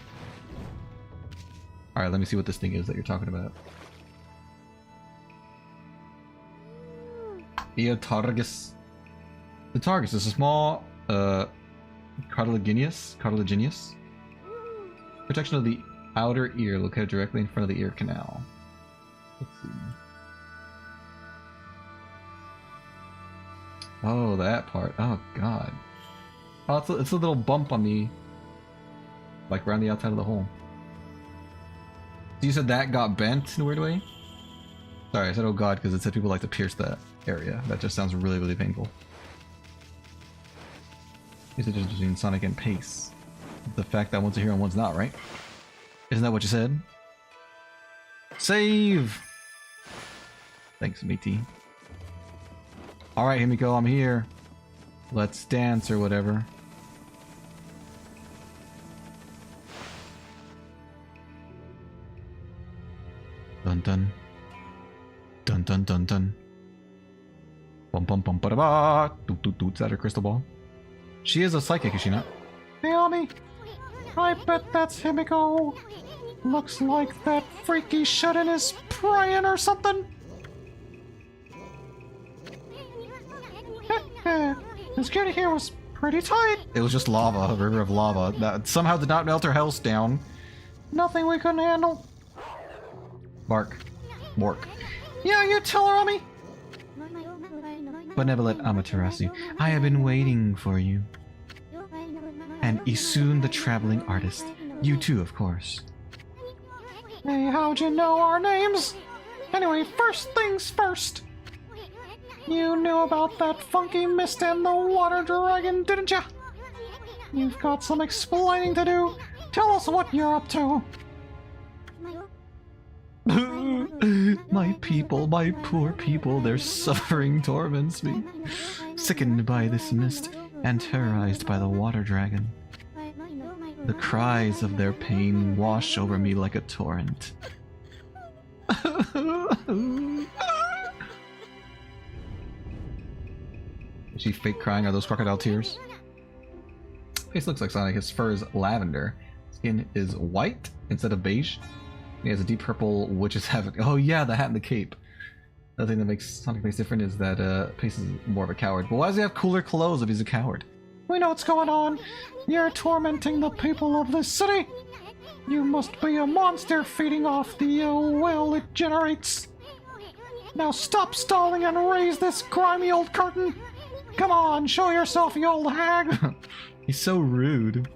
Alright, let me see what this thing is that you're talking about. Ear Targus. The Targus is a small cartilaginous protection of the outer ear located directly in front of the ear canal. Let's see. Oh, that part. Oh god. Oh, it's a little bump on the, like, around the outside of the hole. So you said that got bent in a weird way? Sorry, I said oh god because it said people like to pierce that area. That just sounds really, really painful. Here's the difference between Sonic and Pace. The fact that one's a hero and one's not, right? Isn't that what you said? Save! Thanks, matey. Alright, Himiko, I'm here. Let's dance or whatever. Dun dun. Dun dun dun dun. Bum bum bum ba da ba. Doot doot doot. Is that her crystal ball? She is a psychic, is she not? Naomi, I bet that's Himiko. Looks like that freaky shut-in is praying or something. The security here was pretty tight. It was just lava, a river of lava. That somehow did not melt her house down. Nothing we couldn't handle. Bark. Bork. Yeah, you tell her, Ami. Benevolent Amaterasu, I have been waiting for you. And Isun the traveling artist. You too, of course. Hey, how'd you know our names? Anyway, first things first. You knew about that funky mist and the water dragon, didn't ya? You've got some explaining to do. Tell us what you're up to. My people, my poor people, their suffering torments me. Sickened by this mist and terrorized by the water dragon. The cries of their pain wash over me like a torrent. Is she fake crying? Are those crocodile tears? Face looks like Sonic. His fur is lavender. Skin is white instead of beige. He has a deep purple witch's havoc. Oh yeah, the hat and the cape. The thing that makes Sonic face different is that Pace is more of a coward. But why does he have cooler clothes if he's a coward? We know what's going on. You're tormenting the people of this city. You must be a monster feeding off the ill will it generates. Now stop stalling and raise this grimy old curtain. Come on, show yourself, you old hag. He's so rude.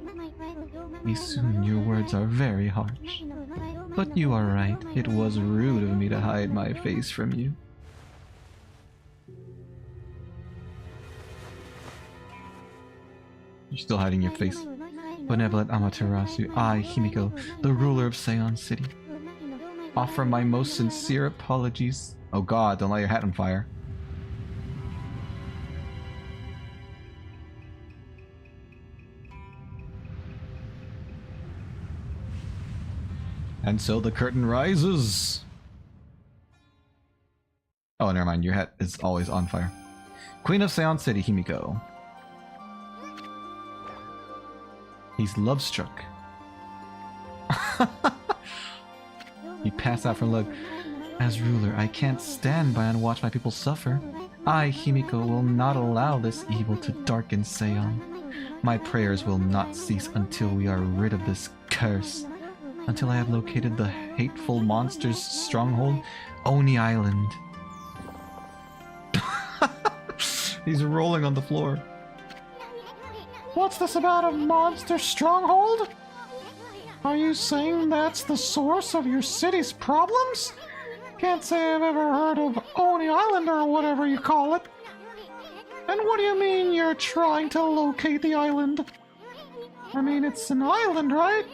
Isun, your words are very harsh. But you are right. It was rude of me to hide my face from you. You're still hiding your face. Benevolent Amaterasu, I, Himiko, the ruler of Seion City, offer my most sincere apologies. Oh god, don't light your hat on fire. And so the curtain rises. Oh, never mind. Your hat is always on fire. Queen of Seion City, Himiko. He's love struck. He passed out from love. As ruler, I can't stand by and watch my people suffer. I, Himiko, will not allow this evil to darken Seion. My prayers will not cease until we are rid of this curse. until I have located the hateful monster's stronghold, Oni Island. He's rolling on the floor. What's this about a monster stronghold? Are you saying that's the source of your city's problems? Can't say I've ever heard of Oni Island or whatever you call it. And what do you mean you're trying to locate the island? I mean, it's an island, right?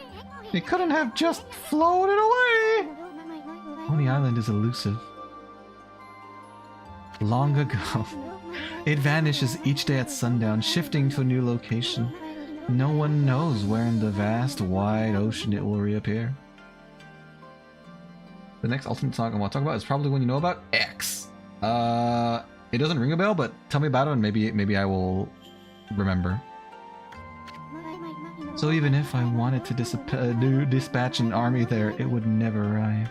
It couldn't have just floated away. Oni Island is elusive. Long ago, it vanishes each day at sundown, shifting to a new location. No one knows where in the vast, wide ocean it will reappear. The next ultimate song I want to talk about is probably one you know about, X. It doesn't ring a bell, but tell me about it and maybe I will remember. So even if I wanted to dispatch an army there, it would never arrive.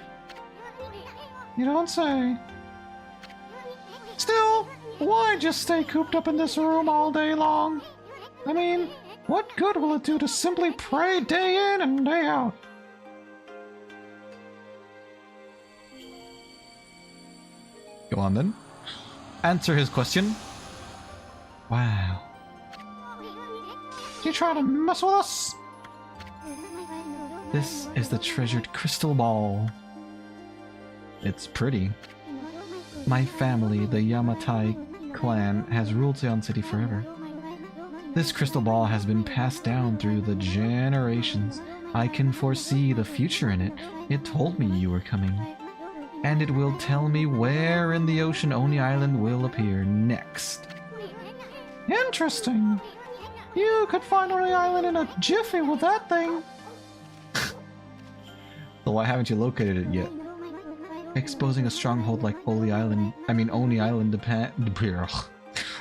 You don't say. Still, why just stay cooped up in this room all day long? I mean, what good will it do to simply pray day in and day out? Go on then. Answer his question. Wow. You trying to mess with us? This is the treasured crystal ball. It's pretty. My family, the Yamatai clan, has ruled Seon City forever. This crystal ball has been passed down through the generations. I can foresee the future in it. It told me you were coming. And it will tell me where in the ocean Oni Island will appear next. Interesting. You could find Oni Island in a jiffy with that thing. So why haven't you located it yet? Exposing a stronghold like Oni Island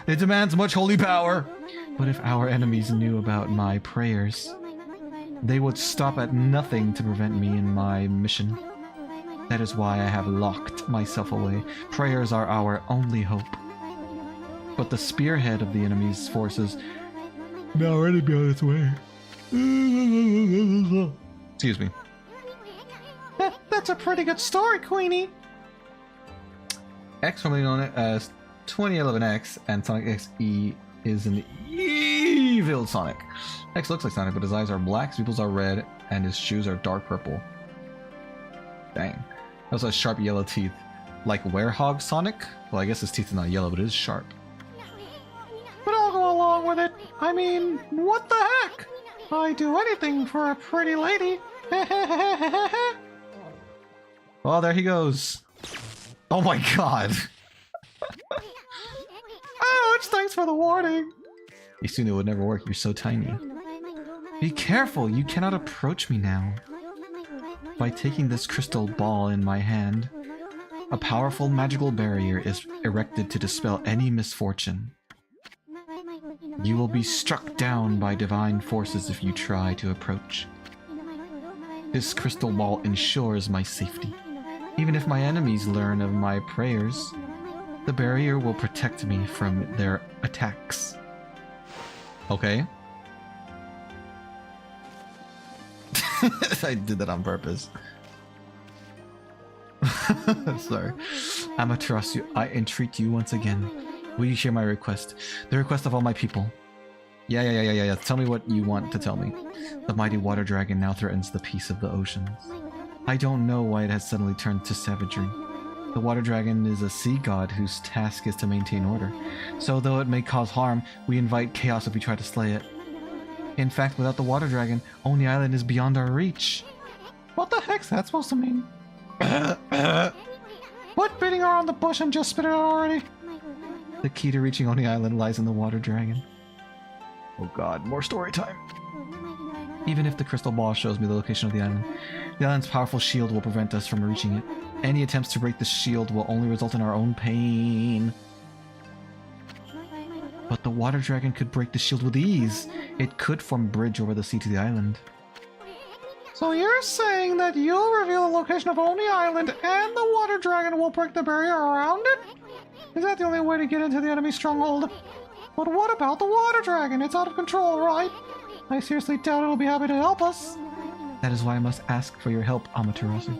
it demands much holy power. But if our enemies knew about my prayers, they would stop at nothing to prevent me in my mission. That is why I have locked myself away. Prayers are our only hope. But the spearhead of the enemy's forces now already be on its way. Excuse me. That's a pretty good story, Queenie. X, formerly known as 2011X, and Sonic XE is an evil Sonic. X looks like Sonic, but his eyes are black, his pupils are red, and his shoes are dark purple. Dang. He also has sharp yellow teeth. Like Werehog Sonic? Well, I guess his teeth are not yellow, but it is sharp. But I'll go along with it. I mean, what the heck? I'd do anything for a pretty lady. Well, there he goes. Oh my god. Ouch, thanks for the warning. You soon it would never work, you're so tiny. Be careful, you cannot approach me now. By taking this crystal ball in my hand, a powerful magical barrier is erected to dispel any misfortune. You will be struck down by divine forces if you try to approach. This crystal ball ensures my safety. Even if my enemies learn of my prayers, the barrier will protect me from their attacks. Okay. I did that on purpose. Sorry. Amaterasu, I entreat you once again. Will you hear my request? The request of all my people. Yeah. Tell me what you want to tell me. The mighty water dragon now threatens the peace of the oceans. I don't know why it has suddenly turned to savagery. The water dragon is a sea god whose task is to maintain order. So though it may cause harm, we invite chaos if we try to slay it. In fact, without the water dragon, Oni Island is beyond our reach. What the heck's that supposed to mean? What beating around the bush and just spit it out already? The key to reaching Oni Island lies in the water dragon. Oh god, more story time. Even if the crystal ball shows me the location of the island's powerful shield will prevent us from reaching it. Any attempts to break the shield will only result in our own pain. But the water dragon could break the shield with ease. It could form a bridge over the sea to the island. So you're saying that you'll reveal the location of Oni Island and the water dragon will break the barrier around it? Is that the only way to get into the enemy stronghold? But what about the water dragon? It's out of control, right? I seriously doubt it'll be happy to help us. That is why I must ask for your help, Amaterasu.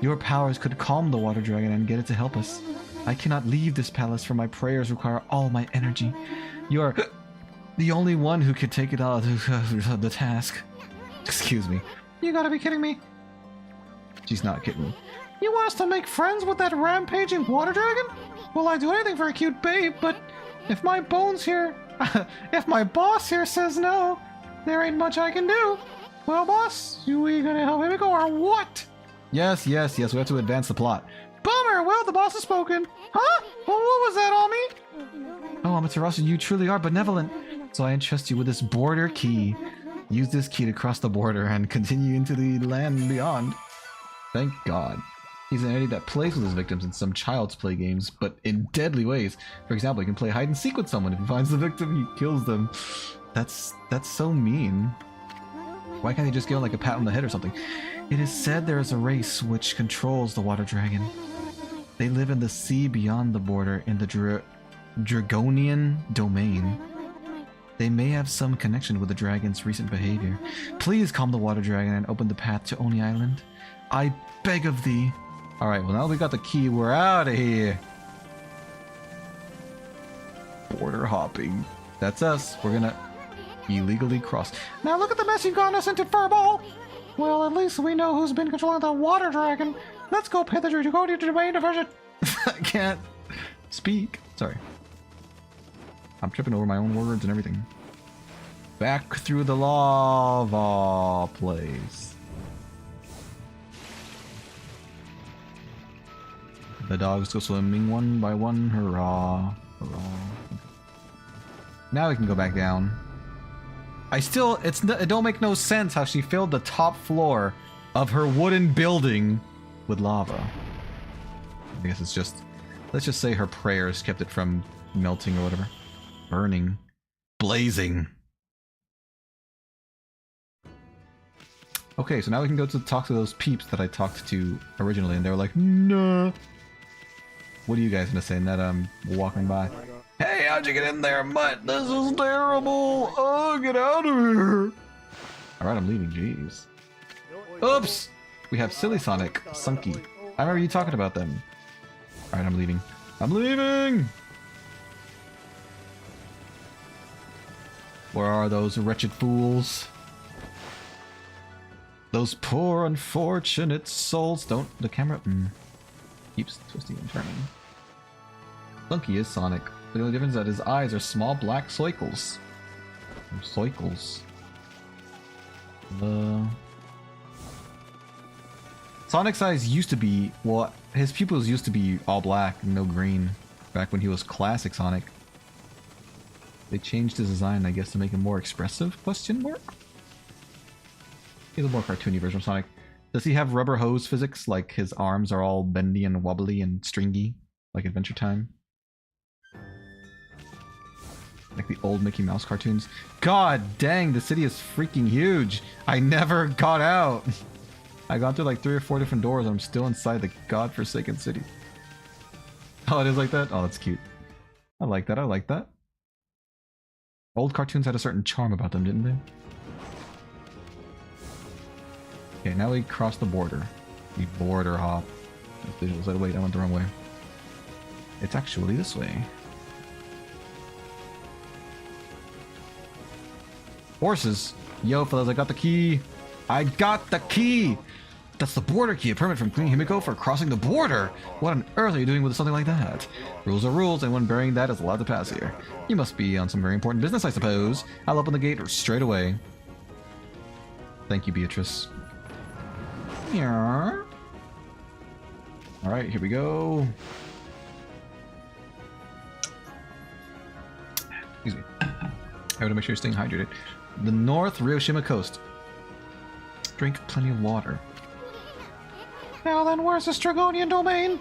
Your powers could calm the water dragon and get it to help us. I cannot leave this palace, for my prayers require all my energy. You are the only one who can take it out of the task. Excuse me. You gotta be kidding me. She's not kidding me. You want us to make friends with that rampaging water dragon? Well, I'd do anything for a cute babe, but if my bones here... if my boss here says no, there ain't much I can do. Well, boss, we gonna help him go or what? Yes, we have to advance the plot. Bummer, well, the boss has spoken. Huh? Well, what was that, Ami? Oh, Amaterasu, you truly are benevolent. So I entrust you with this border key. Use this key to cross the border and continue into the land beyond. Thank God. He's an entity that plays with his victims in some child's play games, but in deadly ways. For example, he can play hide and seek with someone. If he finds the victim, he kills them. That's so mean. Why can't he just give him like a pat on the head or something? It is said there is a race which controls the water dragon. They live in the sea beyond the border in the Dragonian domain. They may have some connection with the dragon's recent behavior. Please calm the water dragon and open the path to Oni Island. I beg of thee. Alright, well now we got the key, we're out of here. Border hopping. That's us. We're gonna illegally cross. Now look at the mess you've gotten us into, Furball! Well, at least we know who's been controlling the water dragon. Let's go pay the Dragonian domain diversion. I can't speak. Sorry. I'm tripping over my own words and everything. Back through the lava place. The dogs go swimming one by one. Hurrah. Hurrah. Now we can go back down. It don't make no sense how she filled the top floor of her wooden building with lava. I guess it's just, let's just say her prayers kept it from melting or whatever. Burning. Blazing. Okay, so now we can go to talk to those peeps that I talked to originally, and they were like, nah. What are you guys gonna say, Ned? Walking by. Hey, how'd you get in there, mutt? This is terrible! Oh, get out of here! Alright, I'm leaving, jeez. Oops! We have Silly Sonic, Sunky. I remember you talking about them. Alright, I'm leaving. I'm leaving! Where are those wretched fools? Those poor unfortunate souls. Don't... The camera... keeps twisting and turning. Sunky is Sonic. The only difference is that his eyes are small black circles. Circles. Sonic's eyes used to be... Well, his pupils used to be all black and no green. Back when he was classic Sonic. They changed his design, I guess, to make him more expressive? Question mark? He's a more cartoony version of Sonic. Does he have rubber hose physics? Like his arms are all bendy and wobbly and stringy? Like Adventure Time? Like the old Mickey Mouse cartoons? God dang, the city is freaking huge! I never got out! I got through like 3 or 4 different doors and I'm still inside the godforsaken city. Oh, it is like that? Oh, that's cute. I like that, I like that. Old cartoons had a certain charm about them, didn't they? Okay, now we cross the border. We border hop. Wait, I went the wrong way. It's actually this way. Horses! Yo, fellas, I got the key! I got the key! That's the border key, a permit from Queen Himiko for crossing the border! What on earth are you doing with something like that? Rules are rules, anyone bearing that is allowed to pass here. You must be on some very important business, I suppose. I'll open the gate straight away. Thank you, Beatrice. Yeah. Alright, here we go. Excuse me. I have to make sure you're staying hydrated. The North Ryoshima coast. Drink plenty of water. Now then, where's this Dragonian domain?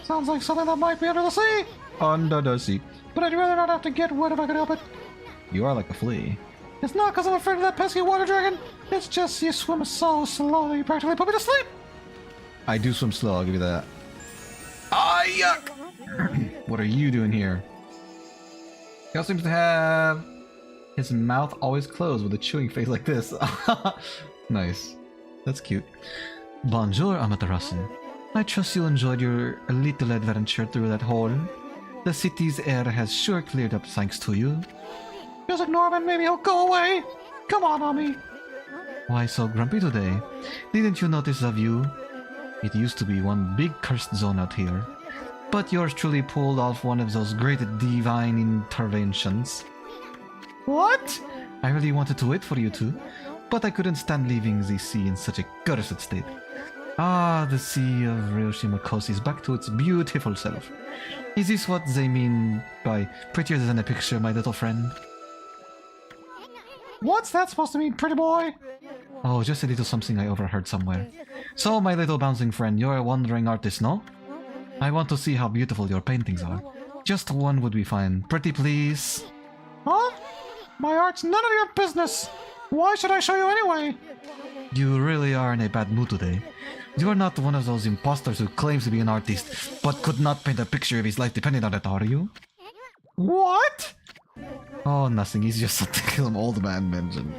Sounds like something that might be under the sea. Under the sea. But I'd rather not have to get wet if I could help it. You are like a flea. It's not because I'm afraid of that pesky water dragon. It's just you swim so slowly, you practically put me to sleep. I do swim slow, I'll give you that. Ah, yuck! What are you doing here? He also seems to have his mouth always closed with a chewing face like this. Nice. That's cute. Bonjour, Amaterasu. I trust you enjoyed your little adventure through that hole. The city's air has sure cleared up thanks to you. Just ignore him and maybe he'll go away. Come on, Ami. Why so grumpy today? Didn't you notice the view? It used to be one big cursed zone out here. But yours truly pulled off one of those great divine interventions. What? I really wanted to wait for you two, but I couldn't stand leaving the sea in such a cursed state. Ah, the sea of Ryoshimakoshi is back to its beautiful self. Is this what they mean by prettier than a picture, my little friend? What's that supposed to mean, pretty boy? Oh, just a little something I overheard somewhere. So, my little bouncing friend, you're a wandering artist, no? I want to see how beautiful your paintings are. Just one would be fine. Pretty, please. Huh? My art's none of your business. Why should I show you anyway? You really are in a bad mood today. You are not one of those imposters who claims to be an artist, but could not paint a picture if his life depended on it, are you? What? Oh, nothing. He's just some old man mentioned.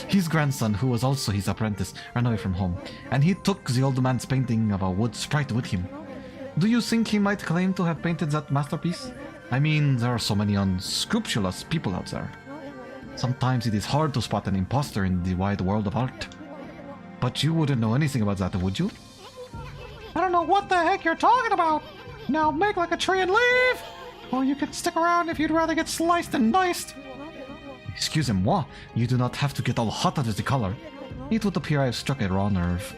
His grandson, who was also his apprentice, ran away from home, and he took the old man's painting of a wood sprite with him. Do you think he might claim to have painted that masterpiece? I mean, there are so many unscrupulous people out there. Sometimes it is hard to spot an imposter in the wide world of art. But you wouldn't know anything about that, would you? I don't know what the heck you're talking about. Now make like a tree and leave! Or you can stick around if you'd rather get sliced and diced. Excusez-moi, you do not have to get all hot under the collar. It would appear I have struck a raw nerve.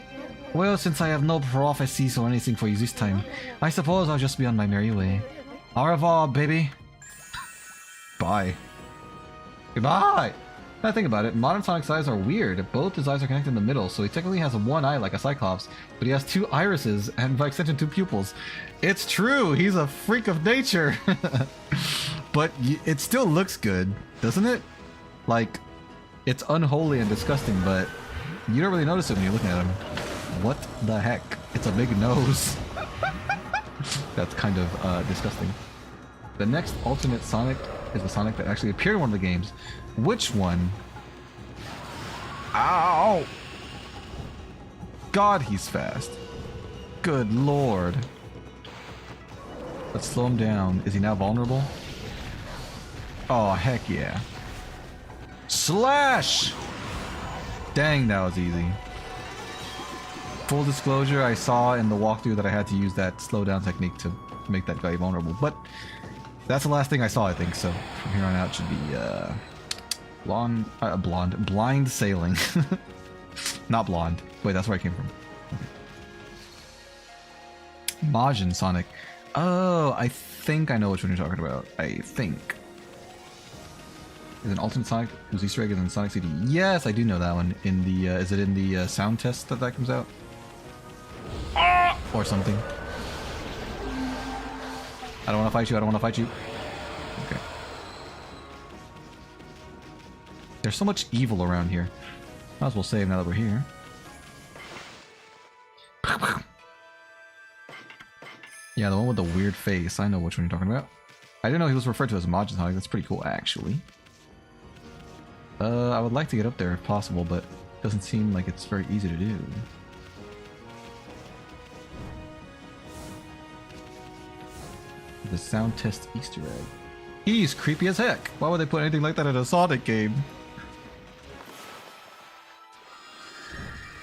Well, since I have no prophecies or anything for you this time, I suppose I'll just be on my merry way. Au revoir, baby. Bye. Goodbye! Now think about it, modern Sonic's eyes are weird. Both his eyes are connected in the middle, so he technically has one eye like a Cyclops, but he has two irises and by extension two pupils. It's true, he's a freak of nature! But it still looks good, doesn't it? Like, it's unholy and disgusting, but you don't really notice it when you're looking at him. What the heck? It's a big nose. That's kind of disgusting. The next alternate Sonic is the Sonic that actually appeared in one of the games. Which one? Ow! God, he's fast. Good lord. Let's slow him down. Is he now vulnerable? Oh, heck yeah. Slash! Dang, that was easy. Full disclosure, I saw in the walkthrough that I had to use that slowdown technique to make that guy vulnerable, but that's the last thing I saw, I think, so from here on out should be, blind sailing. Not blonde. Wait, that's where I came from. Okay. Majin Sonic. Oh, I think I know which one you're talking about. I think. Is an alternate Sonic whose Easter egg is in Sonic CD? Yes, I do know that one. In the, is it in the sound test that comes out? Or something. I don't want to fight you, I don't want to fight you. Okay. There's so much evil around here. Might as well save now that we're here. Yeah, the one with the weird face. I know which one you're talking about. I didn't know he was referred to as Majin Sonic. That's pretty cool, actually. I would like to get up there if possible, but it doesn't seem like it's very easy to do. The sound test Easter egg. He's creepy as heck. Why would they put anything like that in a Sonic game?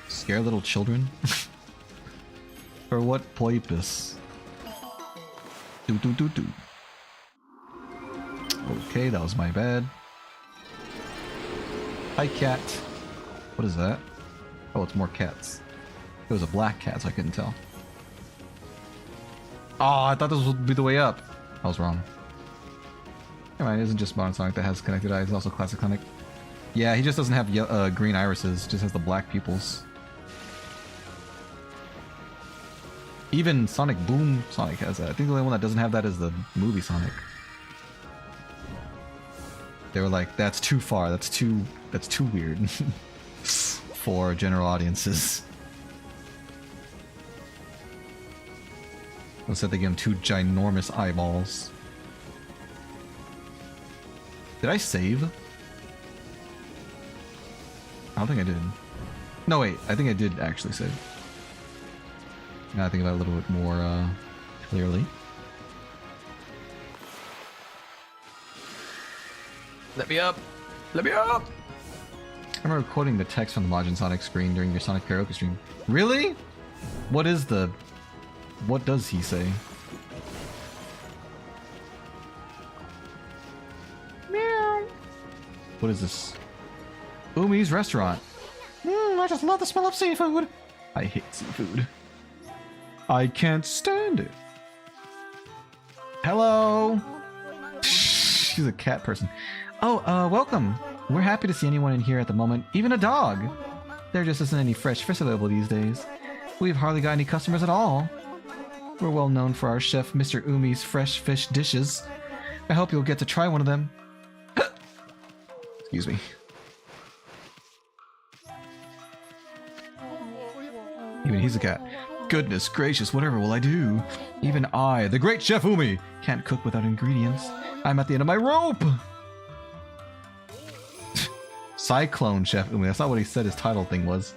Scare little children? For what purpose? Do. Okay, that was my bad. Hi, cat. What is that? Oh, it's more cats. It was a black cat, so I couldn't tell. Oh, I thought this would be the way up. I was wrong. Come on, it isn't just Modern Sonic that has connected eyes, it's also Classic Sonic. Yeah, he just doesn't have green irises, just has the black pupils. Even Sonic Boom Sonic has that. I think the only one that doesn't have that is the movie Sonic. They were like, that's too far, that's too weird for general audiences. Instead they give him two ginormous eyeballs. Did I save? I don't think I did. No, wait. I think I did actually save. Now I think about it a little bit more clearly. Let me up! Let me up! I remember quoting the text from the Majin Sonic screen during your Sonic karaoke stream. Really? What is the... What does he say? Meow. What is this? Umi's restaurant. I just love the smell of seafood. I hate seafood. I can't stand it. Hello. She's a cat person. Oh, welcome. We're happy to see anyone in here at the moment, even a dog. There just isn't any fresh fish available these days. We've hardly got any customers at all. We're well known for our chef, Mr. Umi's fresh fish dishes. I hope you'll get to try one of them. Excuse me. Even he's a cat. Goodness gracious, whatever will I do? Even I, the great Chef Umi, can't cook without ingredients. I'm at the end of my rope! Cyclone Chef Umi, that's not what he said his title thing was.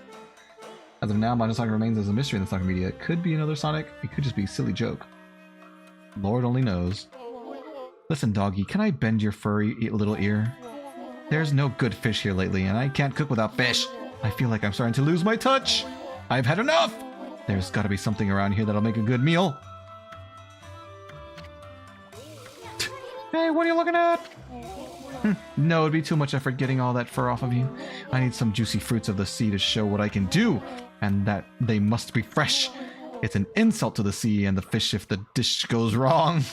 As of now, Majin Sonic remains as a mystery in the Sonic media. It could be another Sonic, it could just be a silly joke. Lord only knows. Listen, doggy, can I bend your furry little ear? There's no good fish here lately, and I can't cook without fish. I feel like I'm starting to lose my touch. I've had enough! There's gotta be something around here that'll make a good meal. Hey, what are you looking at? No, it'd be too much effort getting all that fur off of you. I need some juicy fruits of the sea to show what I can do, and that they must be fresh. It's an insult to the sea and the fish if the dish goes wrong.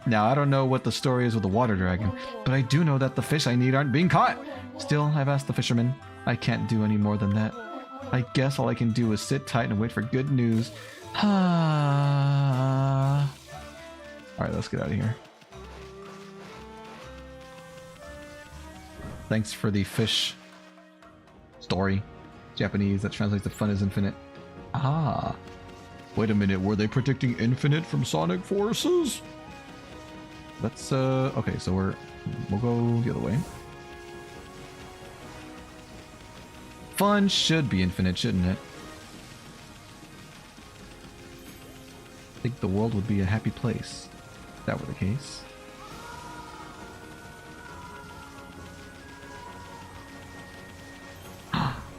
Now, I don't know what the story is with the water dragon, but I do know that the fish I need aren't being caught. Still, I've asked the fisherman. I can't do any more than that. I guess all I can do is sit tight and wait for good news. Alright, let's get out of here. Thanks for the fish story. Japanese, that translates to fun is infinite. Ah. Wait a minute, were they predicting infinite from Sonic Forces? Let's, okay, so we'll go the other way. Fun should be infinite, shouldn't it? I think the world would be a happy place if that were the case.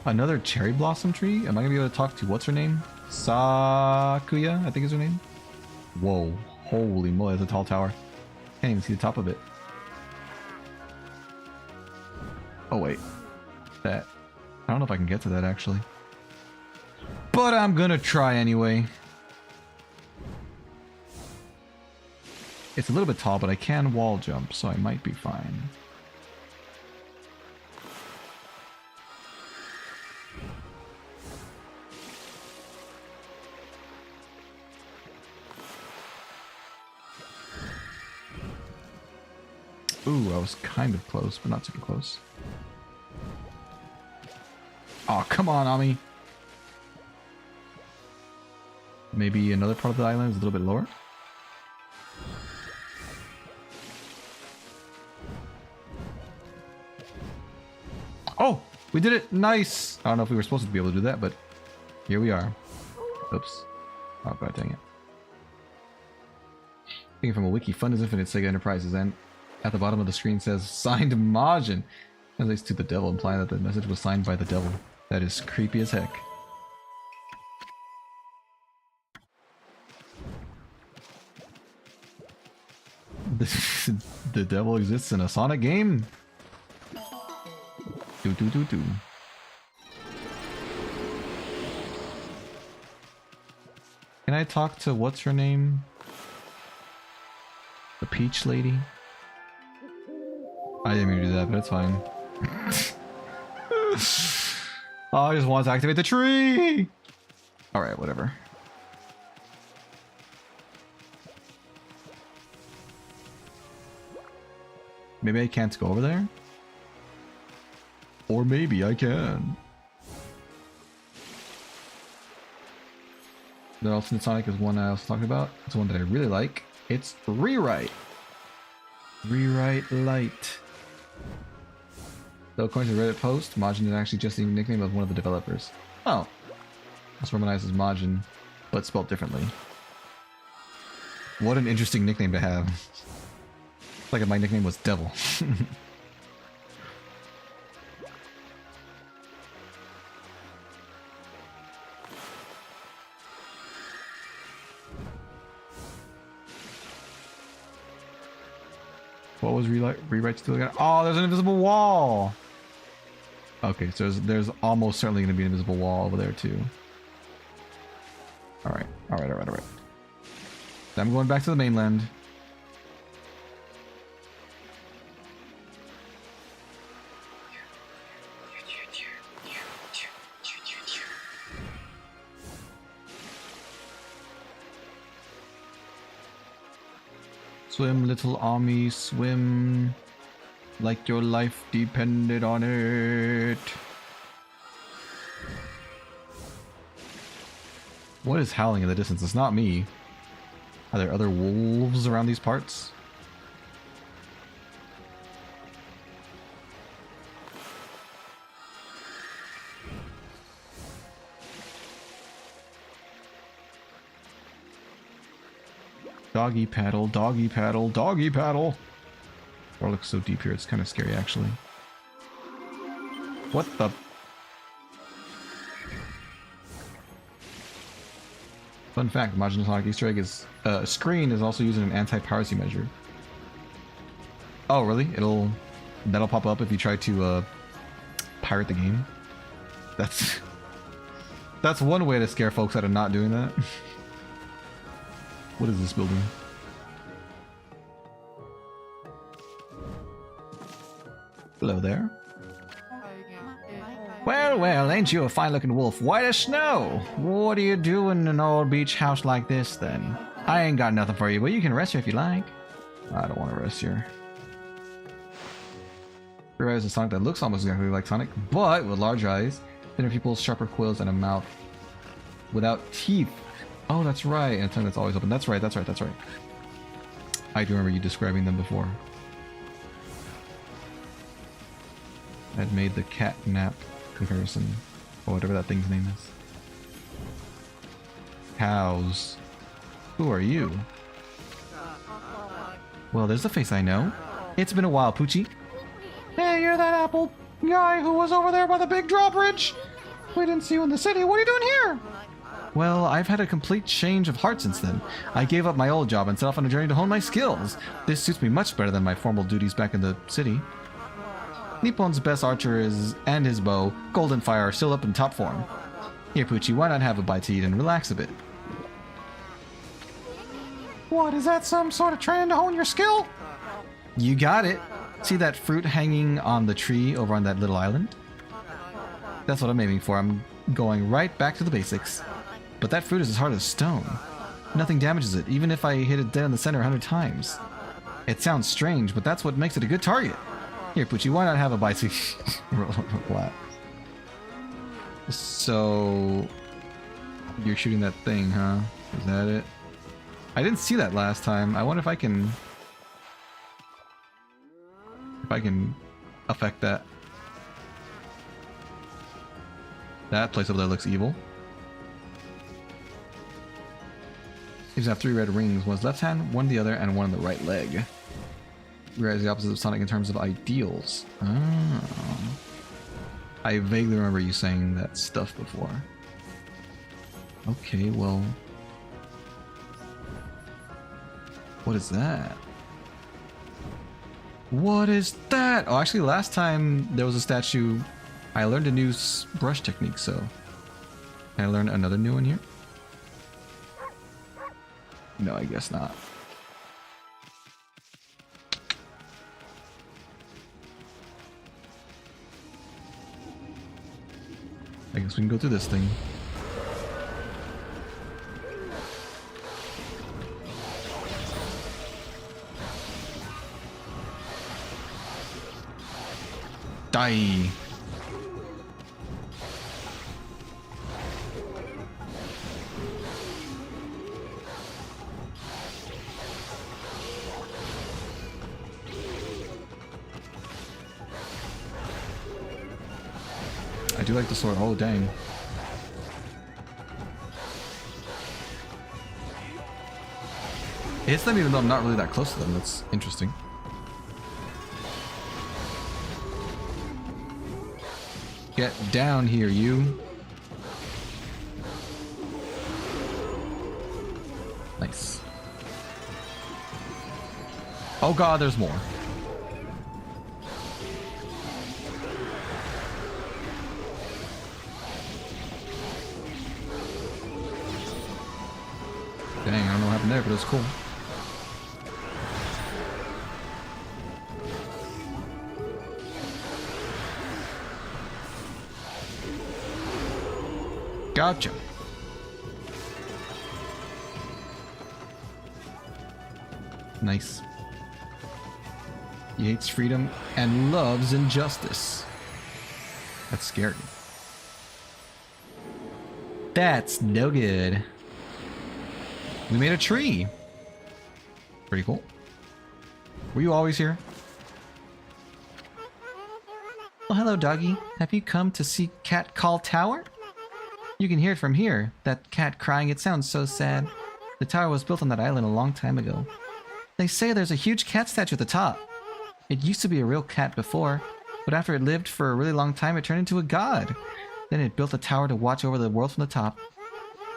Another cherry blossom tree? Am I gonna be able to talk to what's her name? Sakuya, I think is her name. Whoa, holy moly, that's a tall tower. Can't even see the top of it. Oh wait, that. I don't know if I can get to that actually. But I'm gonna try anyway. It's a little bit tall, but I can wall jump, so I might be fine. Ooh, I was kind of close, but not super close. Oh, come on, Ami. Maybe another part of the island is a little bit lower? Oh, we did it! Nice! I don't know if we were supposed to be able to do that, but here we are. Oops. Oh, god dang it. Thinking from a wiki, Fun is Infinite Sega Enterprises, and at the bottom of the screen says, signed Majin. Translates to the devil, implying that the message was signed by the devil. That is creepy as heck. The devil exists in a Sonic game? Do. Can I talk to what's her name? The Peach Lady? I didn't mean to do that, but it's fine. Oh, I just want to activate the tree! Alright, whatever. Maybe I can't go over there? Or maybe I can. The alternate Sonic is one I was talking about. It's one that I really like. It's Rewrite. Rewrite Light. Though according to the Reddit post, Majin is actually just the nickname of one of the developers. Oh. It's romanized as Majin, but spelled differently. What an interesting nickname to have. Like if my nickname was Devil. What was rewrites to look at? Oh, there's an invisible wall! Okay, so there's almost certainly going to be an invisible wall over there too. Alright. I'm going back to the mainland. Swim, little army, swim like your life depended on it. What is howling in the distance? It's not me. Are there other wolves around these parts? Doggy paddle, doggy paddle, doggy paddle. Water looks so deep here, it's kind of scary actually. What the? Fun fact, Majin Sonic Easter egg is screen is also used in an anti-piracy measure. Oh really? That'll pop up if you try to pirate the game. That's one way to scare folks out of not doing that. What is this building? Hello there. Well, ain't you a fine-looking wolf, white as snow? What are you doing in an old beach house like this, then? I ain't got nothing for you, but you can rest here if you like. I don't want to rest here. Here is a Sonic that looks almost exactly like Sonic, but with large eyes, thinner pupils, sharper quills, and a mouth without teeth. Oh, that's right, and a tongue that's always open. That's right. I do remember you describing them before. I'd made the cat nap comparison, or whatever that thing's name is. Cows. Who are you? Well, there's a face I know. It's been a while, Poochie. Hey, you're that apple guy who was over there by the big drawbridge? We didn't see you in the city. What are you doing here? Well, I've had a complete change of heart since then. I gave up my old job and set off on a journey to hone my skills. This suits me much better than my formal duties back in the city. Nippon's best archer and his bow, Golden Fire, are still up in top form. Here, Poochie, why not have a bite to eat and relax a bit? What, is that some sort of training to hone your skill? You got it. See that fruit hanging on the tree over on that little island? That's what I'm aiming for. I'm going right back to the basics. But that fruit is as hard as stone. Nothing damages it, even if I hit it dead in the center 100 times. It sounds strange, but that's what makes it a good target. Here, Poochie, why not have a bite? Relax. So, you're shooting that thing, huh? Is that it? I didn't see that last time. I wonder if I can affect that. That place over there looks evil. Seems to have 3 red rings. One's left hand, one the other, and one on the right leg. Red is the opposite of Sonic in terms of ideals. Oh. I vaguely remember you saying that stuff before. Okay, well... What is that? What is that? Oh, actually, last time there was a statue, I learned a new brush technique, so... Can I learn another new one here? No, I guess not. I guess we can go through this thing. Die! do like the sword. Oh, dang. It hits them even though I'm not really that close to them. That's interesting. Get down here, you. Nice. Oh god, there's more. Dang, I don't know what happened there, but it was cool. Gotcha. Nice. He hates freedom and loves injustice. That's scary. That's no good. We made a tree. Pretty cool. Were you always here? Oh, hello, doggy. Have you come to see Cat Call Tower? You can hear it from here. That cat crying, it sounds so sad. The tower was built on that island a long time ago. They say there's a huge cat statue at the top. It used to be a real cat before, but after it lived for a really long time, it turned into a god. Then it built a tower to watch over the world from the top.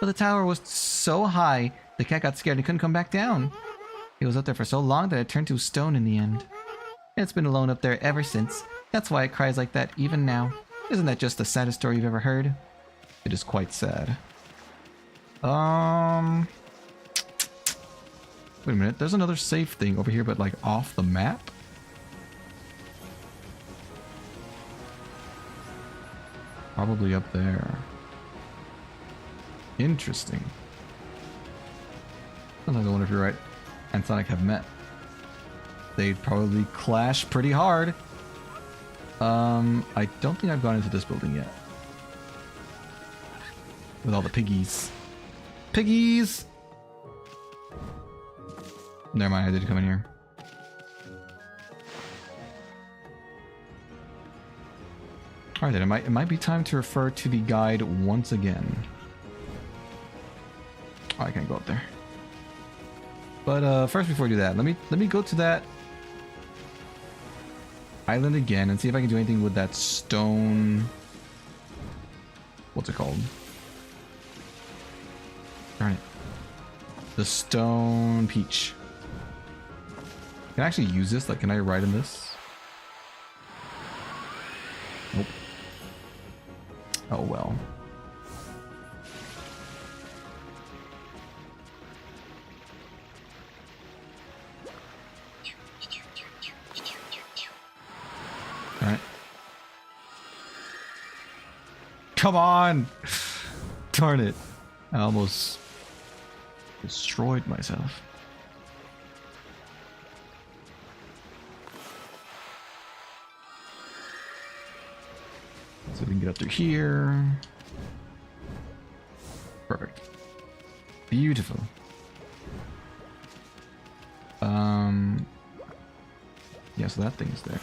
But the tower was so high, the cat got scared and couldn't come back down. It was up there for so long that it turned to stone in the end. It's been alone up there ever since. That's why it cries like that even now. Isn't that just the saddest story you've ever heard? It is quite sad. Wait a minute, there's another safe thing over here, but like off the map? Probably up there. Interesting. Sometimes I wonder if you're right and Sonic have met. They'd probably clash pretty hard. I don't think I've gone into this building yet. With all the piggies. Piggies! Never mind, I did come in here. Alright then, it might be time to refer to the guide once again. Oh, I can't go up there. But first, before I do that, let me go to that island again and see if I can do anything with that stone. What's it called? Darn it. The stone peach. Can I actually use this? Like, can I ride in this? Nope. Oh well. Alright. Come on! Darn it. I almost destroyed myself. So we can get up through here. Perfect. Beautiful. Yeah, so that thing's there.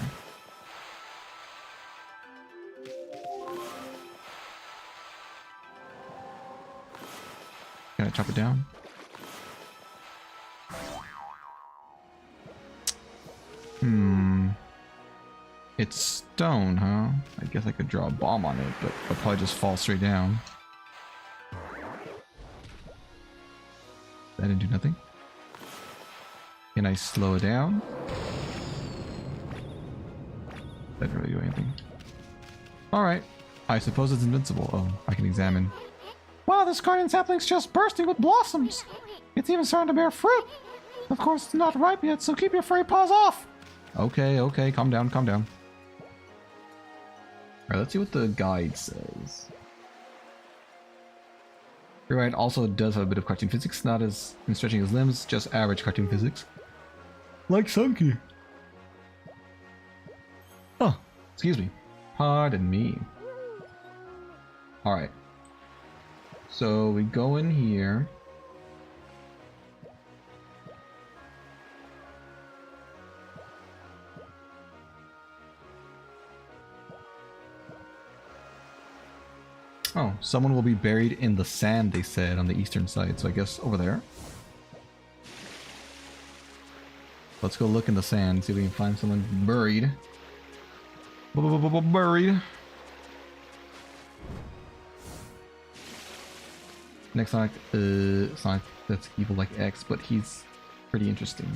Can I chop it down? It's stone, huh? I guess I could draw a bomb on it, but it'll probably just fall straight down. That didn't do nothing. Can I slow it down? That didn't really do anything. Alright. I suppose it's invincible. Oh, I can examine. Wow, this garden sapling's just bursting with blossoms. It's even starting to bear fruit. Of course, it's not ripe yet, so keep your furry paws off. Okay, okay, calm down, calm down. Alright, let's see what the guide says. You're right, also does have a bit of cartoon physics, not as in stretching his limbs, just average cartoon physics. Like Sunky. Oh, excuse me. Pardon me. Alright. So we go in here. Oh, someone will be buried in the sand, they said, on the eastern side. So I guess over there. Let's go look in the sand, see if we can find someone buried. Buried. Next Sonic, Sonic that's evil like X, but he's pretty interesting.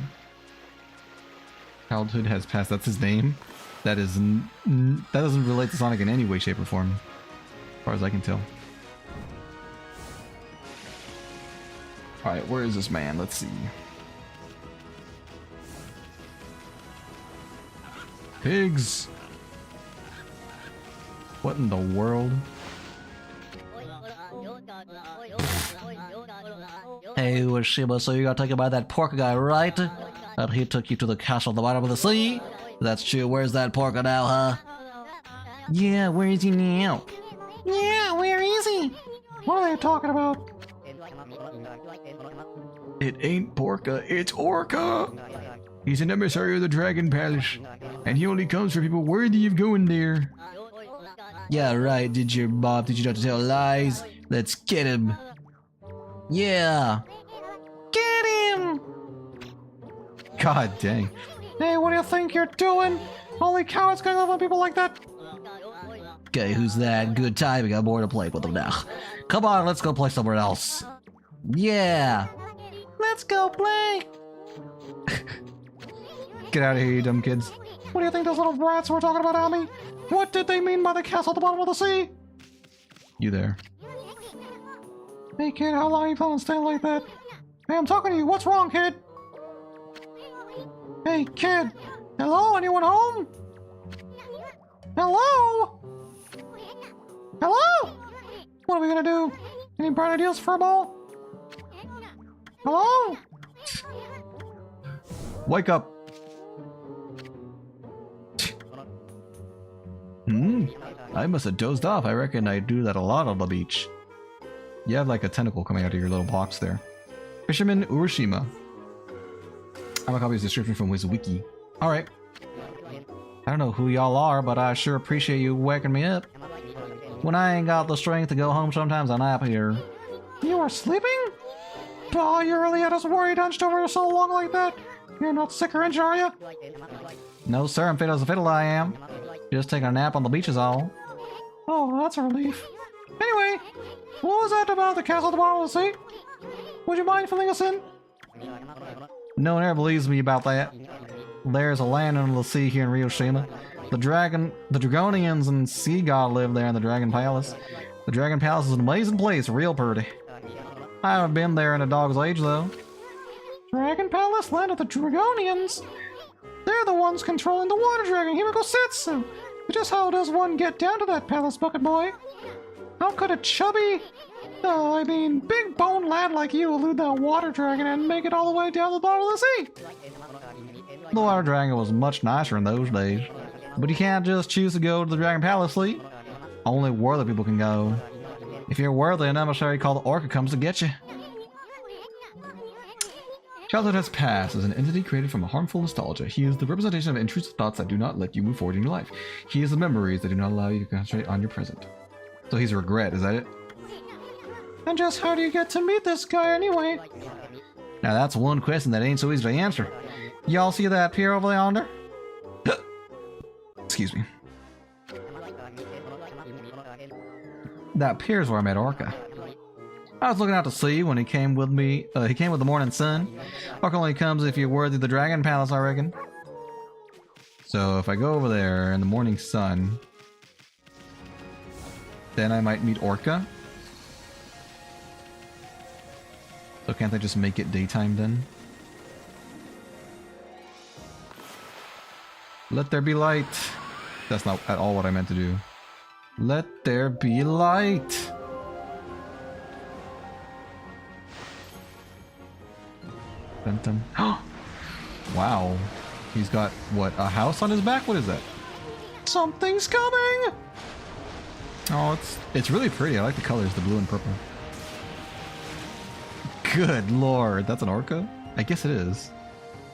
Childhood has passed. That's his name. That is that doesn't relate to Sonic in any way, shape, or form, as far as I can tell. All right, where is this man? Let's see. Pigs. What in the world? Hey, Urshiba, so you got taken by that pork guy, right? That he took you to the castle at the bottom of the sea? That's true. Where's that porker now, huh? Yeah, where is he now? Yeah, where is he? What are they talking about? It ain't Porka, it's Orca! He's an emissary of the Dragon Palace, and he only comes for people worthy of going there. Yeah, right, did you not tell lies? Let's get him. Yeah! Get him! God dang. Hey, what do you think you're doing? Holy cow, it's going on people like that. Okay, who's that? Good timing, I'm bored to play with him now. Come on, let's go play somewhere else. Yeah! Let's go play! Get out of here, you dumb kids. What do you think those little brats were talking about, Amy? What did they mean by the castle at the bottom of the sea? You there. Hey kid, how long you planning on staying like that? Hey, I'm talking to you. What's wrong, kid? Hey, kid. Hello? Anyone home? Hello? Hello? What are we gonna do? Any bright ideas for a ball? Hello? Wake up. I must have dozed off. I reckon I do that a lot on the beach. You have like a tentacle coming out of your little box there. Fisherman Urashima. I'm a copy of his description from his wiki. Alright. I don't know who y'all are, but I sure appreciate you waking me up. When I ain't got the strength to go home, sometimes I nap here. You were sleeping? Oh, you really had us worried hunched over so long like that? You're not sick or injured, are you? No, sir, I'm fit as a fiddle, I am. Just taking a nap on the beach is all. Oh, that's a relief. Anyway, what was that about the castle at the bottom of the sea? Would you mind filling us in? No one ever believes me about that. There's a land under the sea here in Ryoshima. The Dragonians and Sea God live there in the Dragon Palace. The Dragon Palace is an amazing place, real pretty. I haven't been there in a dog's age, though. Dragon Palace, land of the Dragonians? They're the ones controlling the water dragon, Himiko Setsu. But just how does one get down to that palace, Bucket Boy? How could a chubby, big bone lad like you elude that water dragon and make it all the way down to the bottom of the sea? The water dragon was much nicer in those days. But you can't just choose to go to the Dragon Palace, Lee. Only worthy people can go. If you're worthy, an emissary called the Orca comes to get you. Childhood has passed as an entity created from a harmful nostalgia. He is the representation of intrusive thoughts that do not let you move forward in your life. He is the memories that do not allow you to concentrate on your present. So he's a regret, is that it? And just how do you get to meet this guy anyway? Now that's one question that ain't so easy to answer. Y'all see that pier over yonder? Excuse me. That pier's where I met Orca. I was looking out to sea when he came with me. He came with the morning sun. Orca only comes if you're worthy of the Dragon Palace, I reckon. So if I go over there in the morning sun, then I might meet Orca. So can't I just make it daytime then? Let there be light. That's not at all what I meant to do. Let there be light. Dun dun. Wow. He's got, what, a house on his back? What is that? Something's coming! Oh, it's really pretty. I like the colors, the blue and purple. Good lord. That's an orca? I guess it is.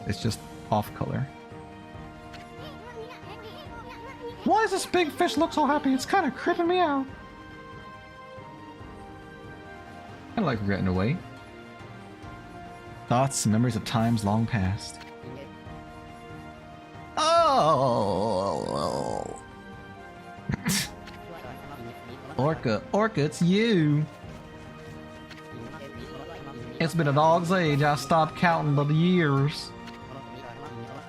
It's just off color. Why does this big fish look so happy? It's kind of creeping me out. Kinda like regret in a way. Thoughts and memories of times long past. Oh! Orca, it's you! It's been a dog's age, I stopped counting by the years.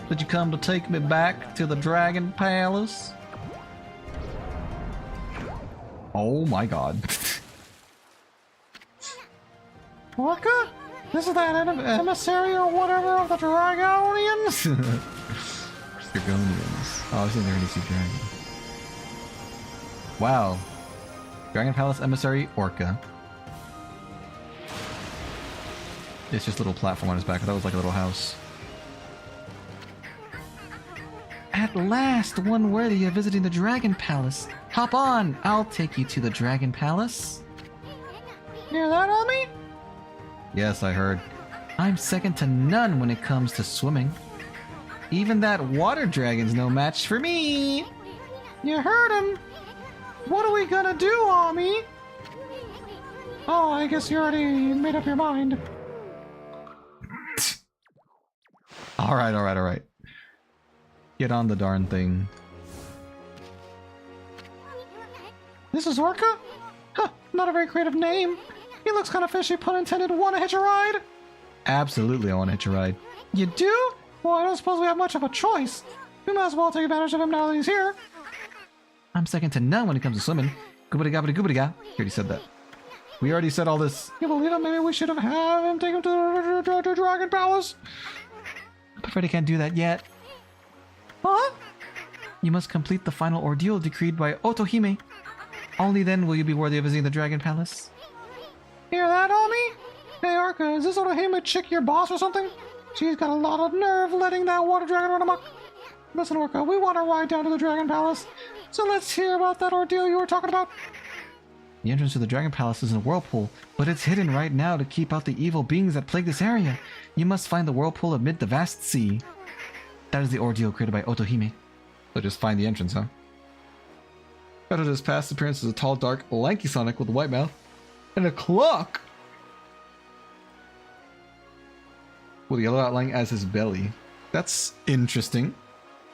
Did you come to take me back to the Dragon Palace? Oh my god. Orca? This is that emissary or whatever of the Dragonians? Dragonians. Oh, I was thinking they're gonna see dragon. Wow. Dragon Palace emissary Orca. It's just a little platform on his back. I thought it was like a little house. At last, one worthy of visiting the Dragon Palace. Hop on, I'll take you to the Dragon Palace. Hear that, homie? Yes, I heard. I'm second to none when it comes to swimming. Even that water dragon's no match for me. You heard him. What are we gonna do, homie? Oh, I guess you already made up your mind. Alright. Get on the darn thing. This is Orca? Huh, not a very creative name. He looks kind of fishy, pun intended. Wanna hitch a ride? Absolutely, I want to hitch a ride. You do? Well, I don't suppose we have much of a choice. We might as well take advantage of him now that he's here. I'm second to none when it comes to swimming. Goobity gobbity goobity ga. He already said that. We already said all this. You believe it? Maybe we should have had him take him to the Dragon Palace. I'm afraid I can't do that yet. Huh? You must complete the final ordeal decreed by Otohime. Only then will you be worthy of visiting the Dragon Palace. Hear that, homie? Hey, Orca, is this Otohime chick your boss or something? She's got a lot of nerve letting that water dragon run amok. Listen, Orca, we want to ride down to the Dragon Palace, so let's hear about that ordeal you were talking about. The entrance to the Dragon Palace is in a whirlpool, but it's hidden right now to keep out the evil beings that plague this area. You must find the whirlpool amid the vast sea. That is the ordeal created by Otohime. So just find the entrance, huh? Predator's past appearance is a tall, dark, lanky Sonic with a white mouth and a clock with a yellow outline as his belly. That's interesting.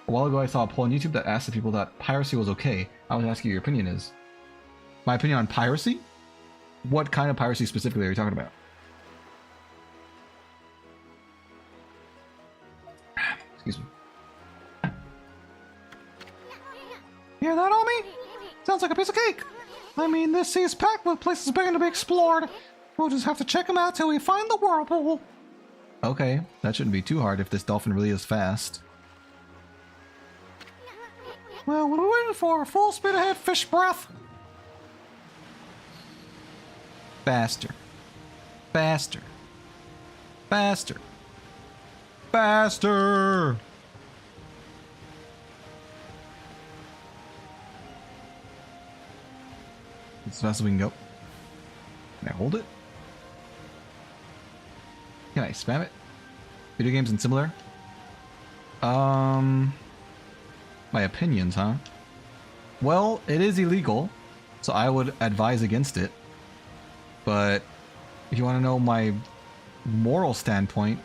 A while ago I saw a poll on YouTube that asked if people thought piracy was okay. I was asking your opinion is. My opinion on piracy? What kind of piracy specifically are you talking about? Excuse me. Hear that, homie? Sounds like a piece of cake. I mean, this sea is packed with places begging to be explored. We'll just have to check them out till we find the whirlpool. Okay, that shouldn't be too hard if this dolphin really is fast. Well, what are we waiting for? Full speed ahead, fish breath. Faster. Faster. Faster. Faster! As fast as we can go. Can I hold it? Can I spam it? Video games and similar? My opinions, huh? Well, it is illegal, so I would advise against it. But if you want to know my moral standpoint,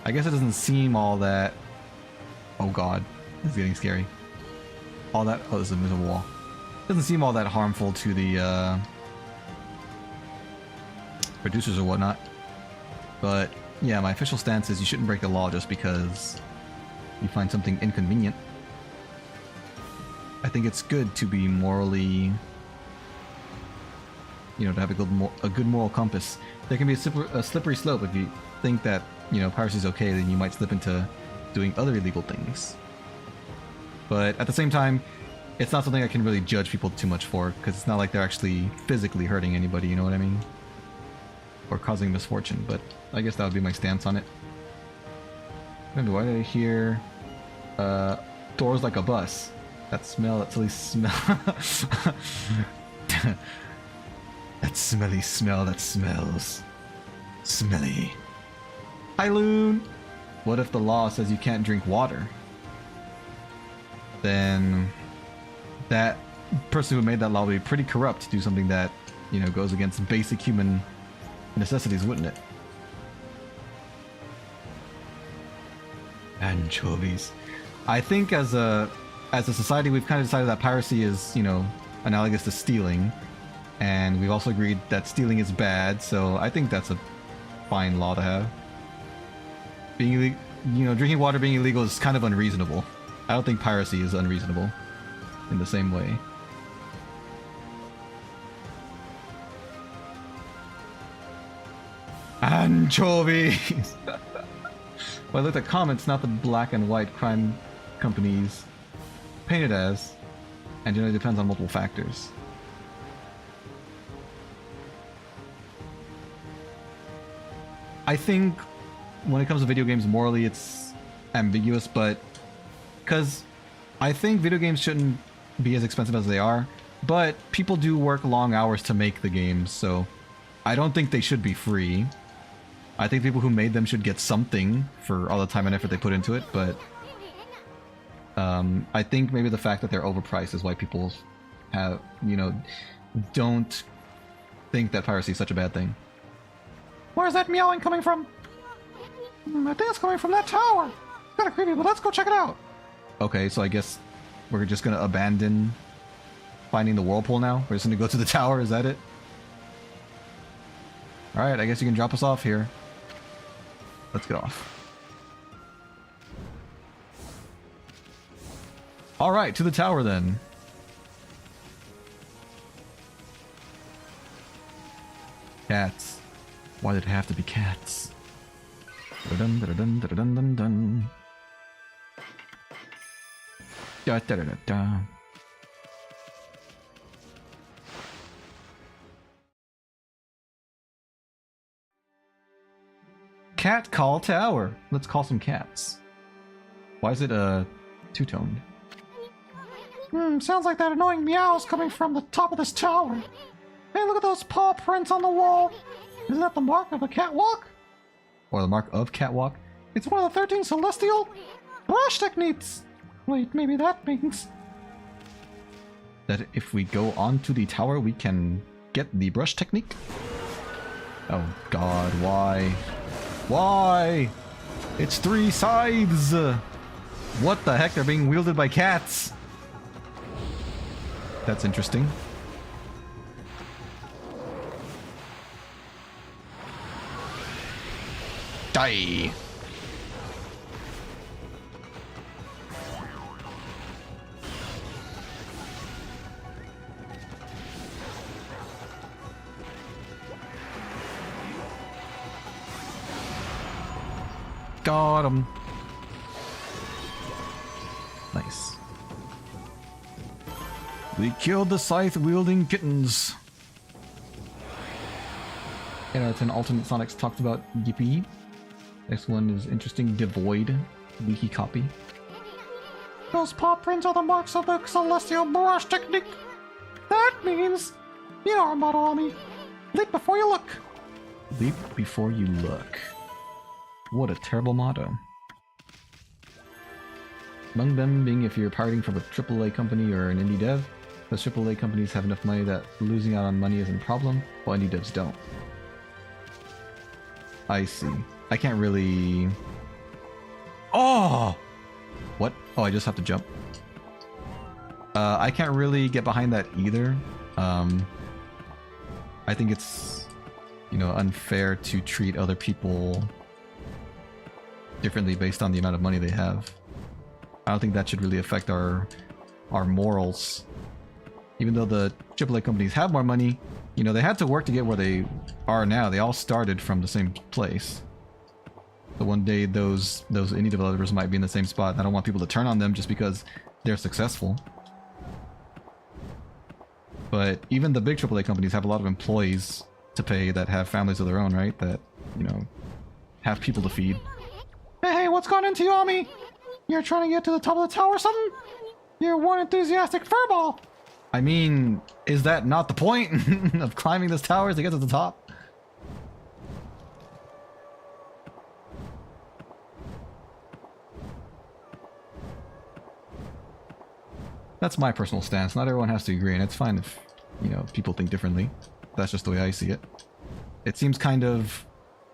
I guess it doesn't seem all that... Oh god, this is getting scary. All that... Oh, this is a invisible wall. Doesn't seem all that harmful to the producers or whatnot. But yeah, my official stance is you shouldn't break the law just because you find something inconvenient. I think it's good to be morally, you know, to have a good moral compass. There can be a slippery slope if you think that, you know, piracy is okay, then you might slip into doing other illegal things. But at the same time, it's not something I can really judge people too much for, because it's not like they're actually physically hurting anybody, you know what I mean? Or causing misfortune, but I guess that would be my stance on it. And why did I hear doors like a bus? That smell, that silly smell. That smelly smell that smells. Smelly. Hi, Loon! What if the law says you can't drink water? Then that person who made that law would be pretty corrupt to do something that, you know, goes against basic human necessities, wouldn't it? Anchovies. I think as a society, we've kind of decided that piracy is, you know, analogous to stealing, and we've also agreed that stealing is bad. So I think that's a fine law to have. Being, you know, drinking water being illegal is kind of unreasonable. I don't think piracy is unreasonable in the same way. Anchovies! Well, I looked at comments, not the black and white crime companies painted as, and generally depends on multiple factors. I think when it comes to video games, morally it's ambiguous, but because I think video games shouldn't be as expensive as they are, but people do work long hours to make the games, so I don't think they should be free. I think people who made them should get something for all the time and effort they put into it, but I think maybe the fact that they're overpriced is why people have, you know, don't think that piracy is such a bad thing. Where's that meowing coming from? I think it's coming from that tower. It's kind of creepy, but let's go check it out. Okay, so I guess we're just gonna abandon finding the whirlpool now? We're just gonna go to the tower, is that it? Alright, I guess you can drop us off here. Let's get off. Alright, to the tower then. Cats. Why did it have to be cats? Da-dun, da-dun, da-dun, dun, dun. Da, da, da, da, da. Cat call tower. Let's call some cats. Why is it two-toned? Sounds like that annoying meows coming from the top of this tower. Hey, look at those paw prints on the wall. Isn't that the mark of a catwalk? Or the mark of catwalk? It's one of the 13 celestial brush techniques. Wait, maybe that means that if we go onto the tower, we can get the brush technique? Oh god, why? Why? It's 3 scythes! What the heck? They're being wielded by cats! That's interesting. Die! Got him. Nice. We killed the scythe-wielding kittens. 8 out of 10 alternate Sonics talked about Yippee. Next one is interesting. Devoid. Wiki copy. Those paw prints are the marks of the celestial brush technique. That means, you know our motto, Ami. Leap before you look. Leap before you look. What a terrible motto. Among them being if you're pirating from a AAA company or an indie dev, those AAA companies have enough money that losing out on money isn't a problem, while indie devs don't. I see. I can't really... Oh! What? Oh, I just have to jump. I can't really get behind that either. I think it's, you know, unfair to treat other people differently based on the amount of money they have. I don't think that should really affect our morals. Even though the AAA companies have more money, you know, they had to work to get where they are now. They all started from the same place. So one day those indie developers might be in the same spot. I don't want people to turn on them just because they're successful. But even the big AAA companies have a lot of employees to pay that have families of their own, right? That, you know, have people to feed. Hey, what's gone into you, Ami? You're trying to get to the top of the tower or something? You're one enthusiastic furball. I mean, is that not the point of climbing this tower to get to the top? That's my personal stance. Not everyone has to agree, and it's fine if, you know, people think differently. That's just the way I see it. It seems kind of,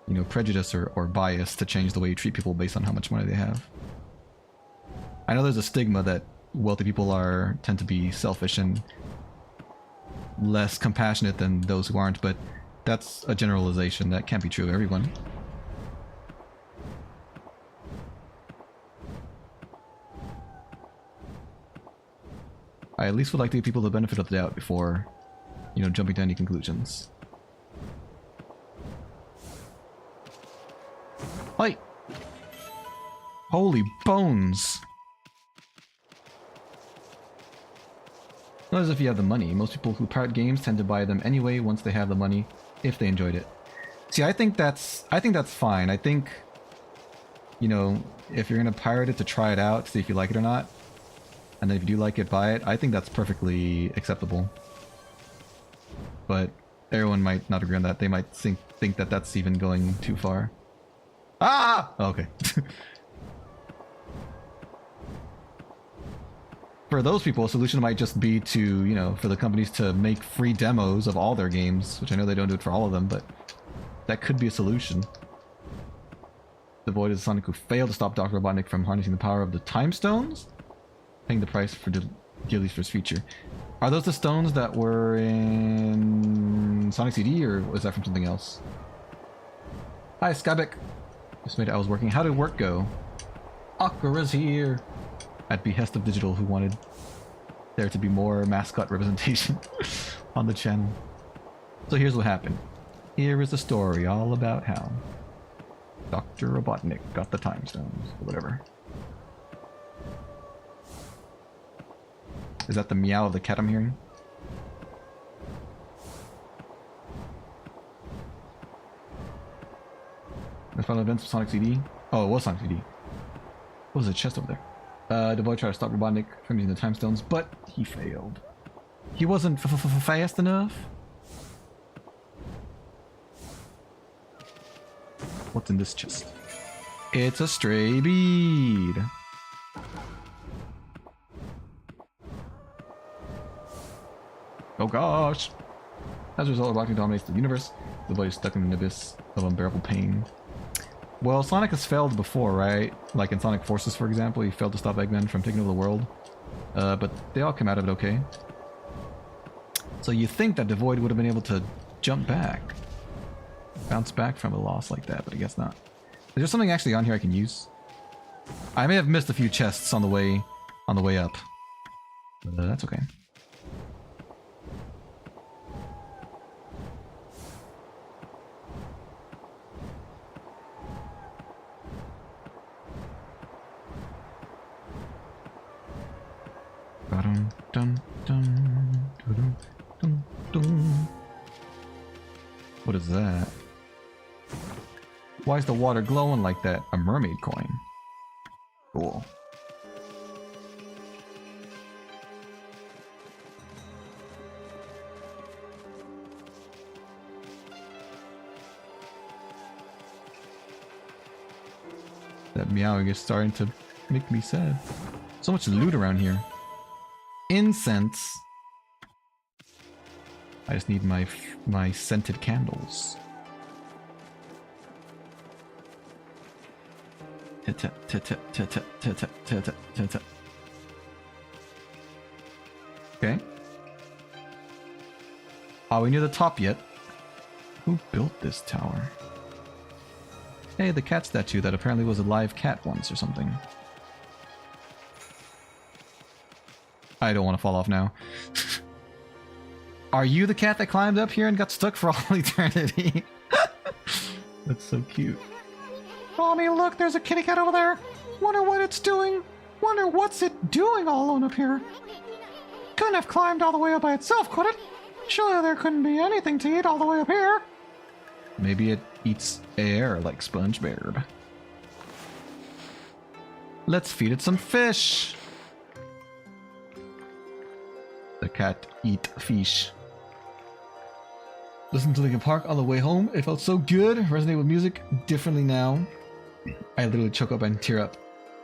you know, prejudice or bias to change the way you treat people based on how much money they have. I know there's a stigma that wealthy people tend to be selfish and less compassionate than those who aren't, but that's a generalization. That can't be true of everyone. I at least would like to give people the benefit of the doubt before, you know, jumping to any conclusions. Like, holy bones! Not as if you have the money. Most people who pirate games tend to buy them anyway once they have the money, if they enjoyed it. See, I think that's fine. I think, you know, if you're gonna pirate it to try it out, see if you like it or not, and then if you do like it, buy it, I think that's perfectly acceptable. But everyone might not agree on that. They might think that that's even going too far. Ah! Oh, okay. For those people, a solution might just be to, you know, for the companies to make free demos of all their games, which I know they don't do it for all of them, but that could be a solution. The Void is a Sonic who failed to stop Dr. Robotnik from harnessing the power of the Time Stones, paying the price for Gillies for his future. Are those the stones that were in Sonic CD, or was that from something else? Hi, Skybek. Just made it. I was working. How did work go? Akira's here. At behest of Digital, who wanted there to be more mascot representation on the channel. So here's what happened. Here is the story all about how Dr. Robotnik got the Time Stones, or whatever. Is that the meow of the cat I'm hearing? The final events of Sonic CD? Oh, it was Sonic CD. What was the chest over there? The boy tried to stop Robotnik from using the Time Stones, but he failed. He wasn't fast enough? What's in this chest? It's a stray bead! Oh gosh! As a result, Robotnik dominates the universe. The boy is stuck in an abyss of unbearable pain. Well, Sonic has failed before, right? Like in Sonic Forces, for example, he failed to stop Eggman from taking over the world. But they all came out of it okay. So you think that the Void would have been able to jump back. Bounce back from a loss like that, but I guess not. Is there something actually on here I can use? I may have missed a few chests on the way up. But that's okay. What is that? Why is the water glowing like that? A mermaid coin. Cool. That meowing is starting to make me sad. So much loot around here. Incense. I just need my scented candles. Okay. Are we near the top yet? Who built this tower? Hey, the cat statue that apparently was a live cat once or something. I don't want to fall off now. Are you the cat that climbed up here and got stuck for all eternity? That's so cute. Mommy, look, there's a kitty cat over there. Wonder what it's doing. Wonder what's it doing all alone up here. Couldn't have climbed all the way up by itself, could it? Surely there couldn't be anything to eat all the way up here. Maybe it eats air like SpongeBob. Let's feed it some fish. The cat eat fish. Listen to Linkin Park on the way home. It felt so good. Resonate with music differently now. I literally choke up and tear up.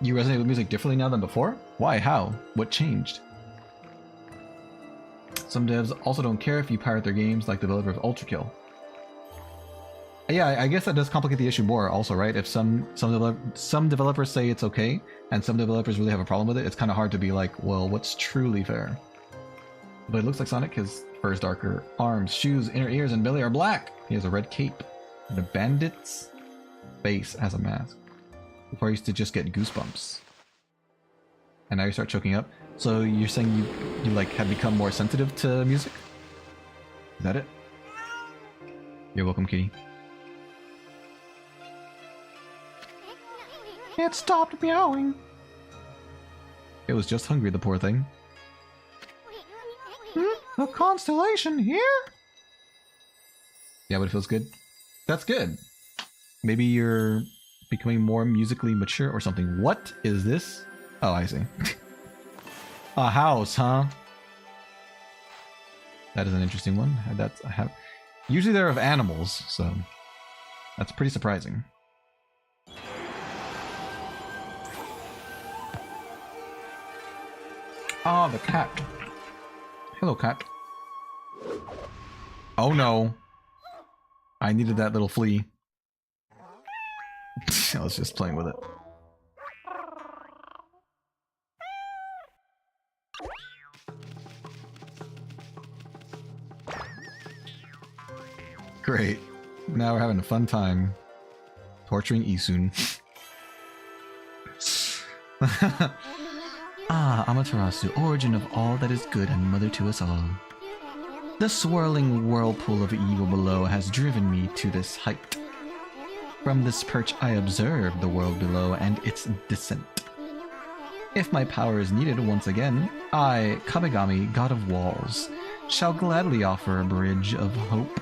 You resonate with music differently now than before? Why? How? What changed? Some devs also don't care if you pirate their games, like the developer of Ultrakill. Yeah, I guess that does complicate the issue more also, right? If some developers say it's okay, and some developers really have a problem with it, it's kind of hard to be like, well, what's truly fair? But it looks like Sonic. His fur is darker. Arms, shoes, inner ears, and belly are black. He has a red cape. And a bandit's face has a mask. Before I used to just get goosebumps. And now you start choking up. So you're saying you like have become more sensitive to music? Is that it? You're welcome, kitty. It stopped meowing. It was just hungry, the poor thing. A constellation here? Yeah, but it feels good. That's good. Maybe you're becoming more musically mature or something. What is this? Oh, I see. A house, huh? That is an interesting one. That's I have. Usually they're of animals, so that's pretty surprising. Ah, the cat. Hello, cat. Oh no. I needed that little flea. I was just playing with it. Great. Now we're having a fun time torturing Isun. Ah, Amaterasu, origin of all that is good and mother to us all. The swirling whirlpool of evil below has driven me to this height. From this perch I observe the world below and its descent. If my power is needed once again, I, Kamigami, god of walls, shall gladly offer a bridge of hope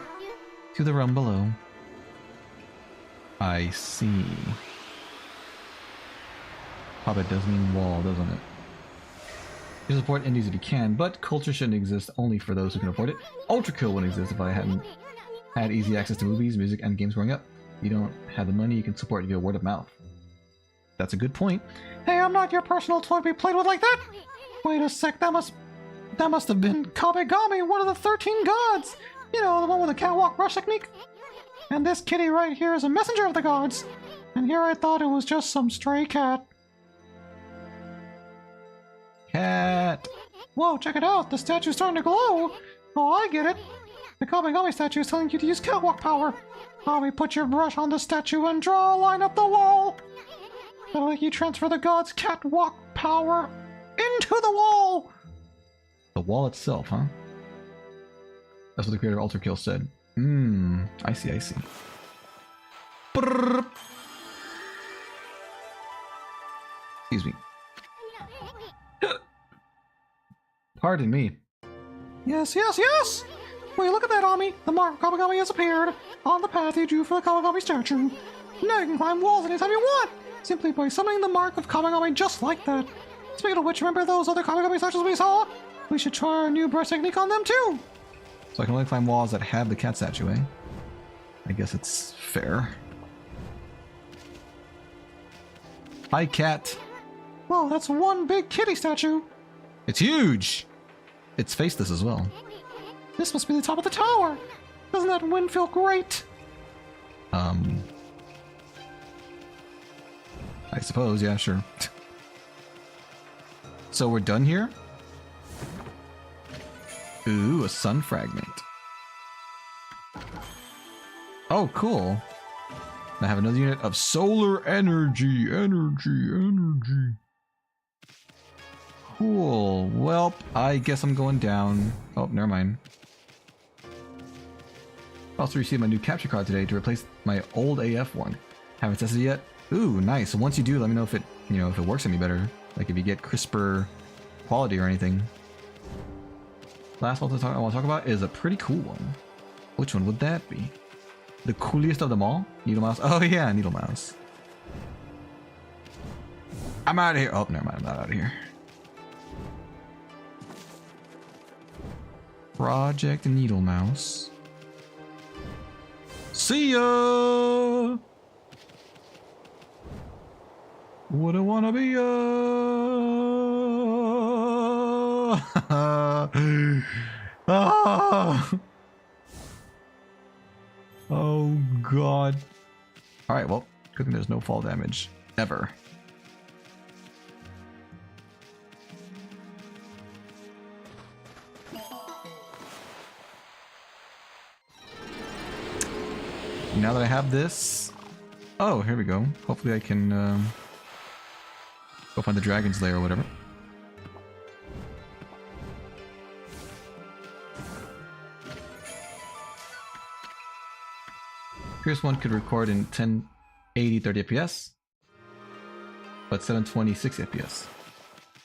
to the realm below. I see. Papa does mean wall, doesn't it? You support indies if you can, but culture shouldn't exist only for those who can afford it. Ultrakill wouldn't exist if I hadn't had easy access to movies, music, and games growing up. You don't have the money you can support via word of mouth. That's a good point. Hey, I'm not your personal toy to be played with like that! Wait a sec, that must have been Kamigami, one of the 13 gods! You know, the one with the catwalk rush technique? And this kitty right here is a messenger of the gods! And here I thought it was just some stray cat. Cat! Whoa, check it out! The statue's starting to glow! Oh, I get it! The Kamigami statue is telling you to use catwalk power! Kami, put your brush on the statue and draw a line up the wall! That'll let you transfer the god's catwalk power into the wall! The wall itself, huh? That's what the creator of Ultrakill said. I see, I see. Brrr. Excuse me. Pardon me. Yes, yes, yes! Wait, look at that, Ami! The mark of Kamigami has appeared on the path you drew for the Kamigami statue. Now you can climb walls anytime you want, simply by summoning the mark of Kamigami just like that. Speaking of which, remember those other Kamigami statues we saw? We should try our new brush technique on them too! So I can only climb walls that have the cat statue, eh? I guess it's fair. Hi, cat. Whoa, that's one big kitty statue! It's huge! It's faceless as well. This must be the top of the tower! Doesn't that wind feel great? I suppose, yeah, sure. So we're done here? Ooh, a sun fragment. Oh, cool. I have another unit of solar energy, energy. Cool. Well, I guess I'm going down. Oh, never mind. I also received my new capture card today to replace my old AF one. Haven't tested it yet. Ooh, nice. So once you do, let me know if it, if it works any better. Like if you get crisper quality or anything. Last one I want to talk about is a pretty cool one. Which one would that be? The coolest of them all? Needle Mouse? Oh yeah, Needle Mouse. I'm out of here. Oh, never mind. I'm not out of here. Project Needle Mouse. See ya! Would I wanna be Ah! Oh god. Alright, well, good thing there's no fall damage. Ever. Now that I have this... Oh, here we go. Hopefully I can go find the dragon's lair or whatever. Here's one could record in 1080 30 FPS, but 720 60 FPS.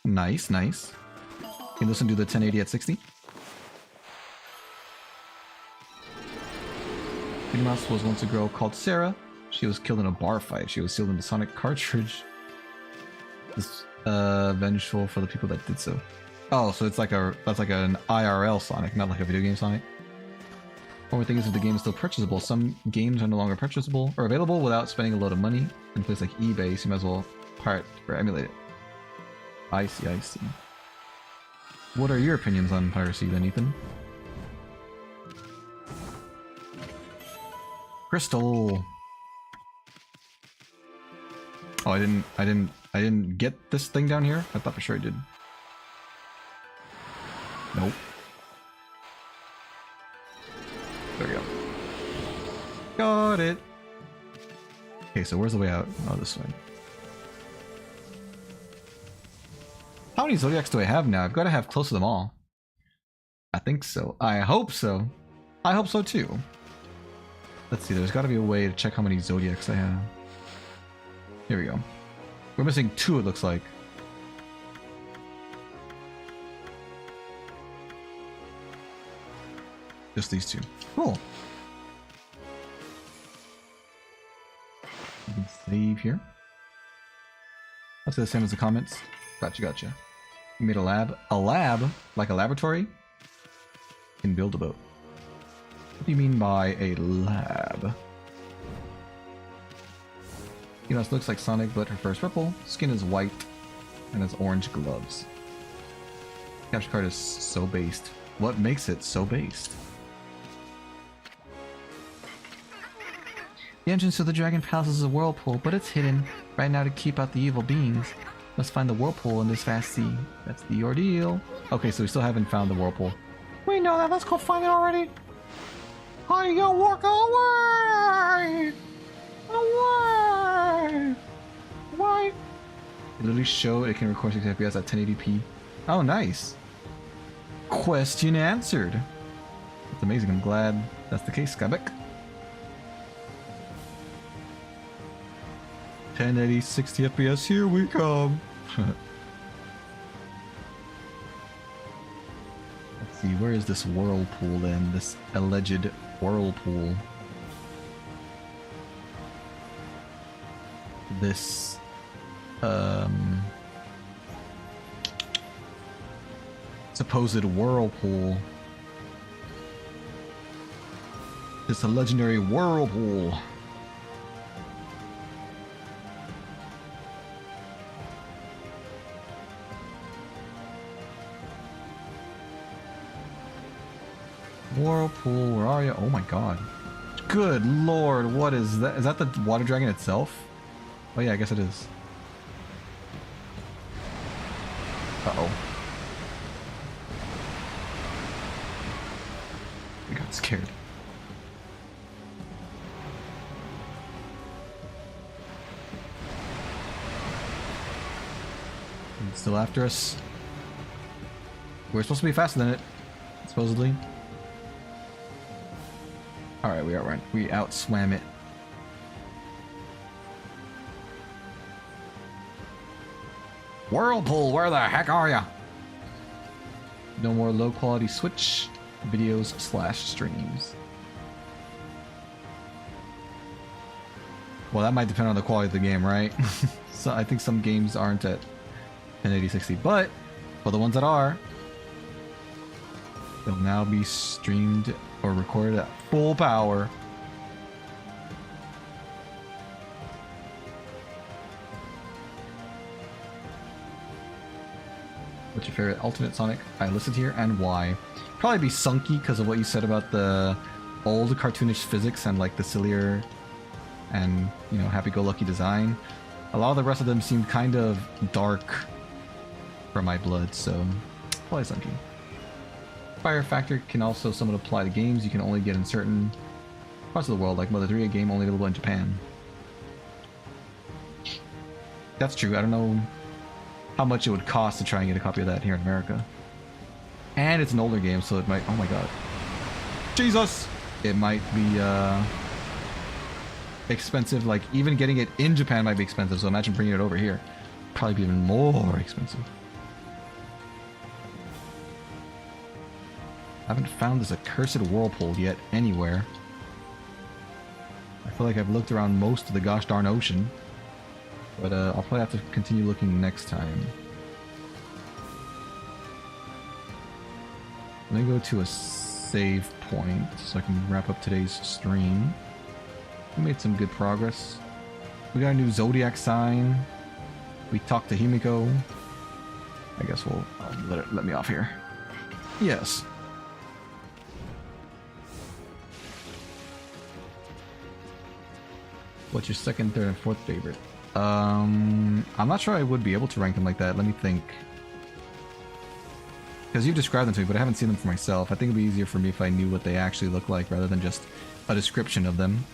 Nice, nice. Can listen to the 1080 at 60. Minnie Mouse was once a girl called Sarah. She was killed in a bar fight. She was sealed in the Sonic cartridge. This vengeful for the people that did so. Oh, so it's like that's like an IRL Sonic, not like a video game Sonic. One more thing is that the game is still purchasable. Some games are no longer purchasable or available without spending a load of money. In a place like eBay, so you might as well pirate or emulate it. I see, I see. What are your opinions on piracy then, Ethan? Crystal. Oh, I didn't get this thing down here? I thought for sure I did. Nope. There we go. Got it. Okay, so where's the way out? Oh, this way. How many zodiacs do I have now? I've got to have close to them all. I think so. I hope so. I hope so too. Let's see, there's got to be a way to check how many zodiacs I have. Here we go. We're missing 2, it looks like. Just these 2. Cool. You can save here. That's the same as the comments. Gotcha, gotcha. You made a lab. A lab? Like a laboratory? Can build a boat. What do you mean by a lab? You know, it looks like Sonic, but her fur is purple, skin is white, and has orange gloves. Capture card is so based. What makes it so based? The entrance to the Dragon Palace is a whirlpool, but it's hidden. Right now to keep out the evil beings. Must find the whirlpool in this vast sea. That's the ordeal. Okay, so we still haven't found the whirlpool. We know that. Let's go find it already. I go walk away! Away! Why? It literally showed it can record 60 FPS at 1080p. Oh, nice. Question answered. That's amazing. I'm glad that's the case, Skybeck. 1080 60 FPS, here we come. Let's see, where is this whirlpool then? This alleged whirlpool. This supposed whirlpool. It's a legendary whirlpool. Whirlpool, where are you? Oh my god. Good lord, what is that? Is that the water dragon itself? Oh yeah, I guess it is. Uh-oh. I got scared. It's still after us. We're supposed to be faster than it, supposedly. Alright, we outswam it. Whirlpool, where the heck are ya? No more low quality Switch videos / streams. Well, that might depend on the quality of the game, right? So I think some games aren't at 1080 60, but for the ones that are, they'll now be streamed or recorded at full power. What's your favorite alternate Sonic I listed here, and why? Probably be Sunky because of what you said about the old cartoonish physics and like the sillier and, you know, happy-go-lucky design. A lot of the rest of them seemed kind of dark for my blood, so probably Sunky. Fire factor can also somewhat apply to games you can only get in certain parts of the world, like Mother 3, a game only available in Japan. That's true. I don't know how much it would cost to try and get a copy of that here in America. And it's an older game, so it might... Oh my god. Jesus! It might be expensive. Like, even getting it in Japan might be expensive, so imagine bringing it over here. Probably be even more expensive. I haven't found this accursed whirlpool yet anywhere. I feel like I've looked around most of the gosh darn ocean. But I'll probably have to continue looking next time. Let me go to a save point so I can wrap up today's stream. We made some good progress. We got a new zodiac sign. We talked to Himiko. I guess we'll let me off here. Yes. What's your second, third, and fourth favorite? I'm not sure I would be able to rank them like that. Let me think. Because you've described them to me, but I haven't seen them for myself. I think it'd be easier for me if I knew what they actually look like rather than just a description of them.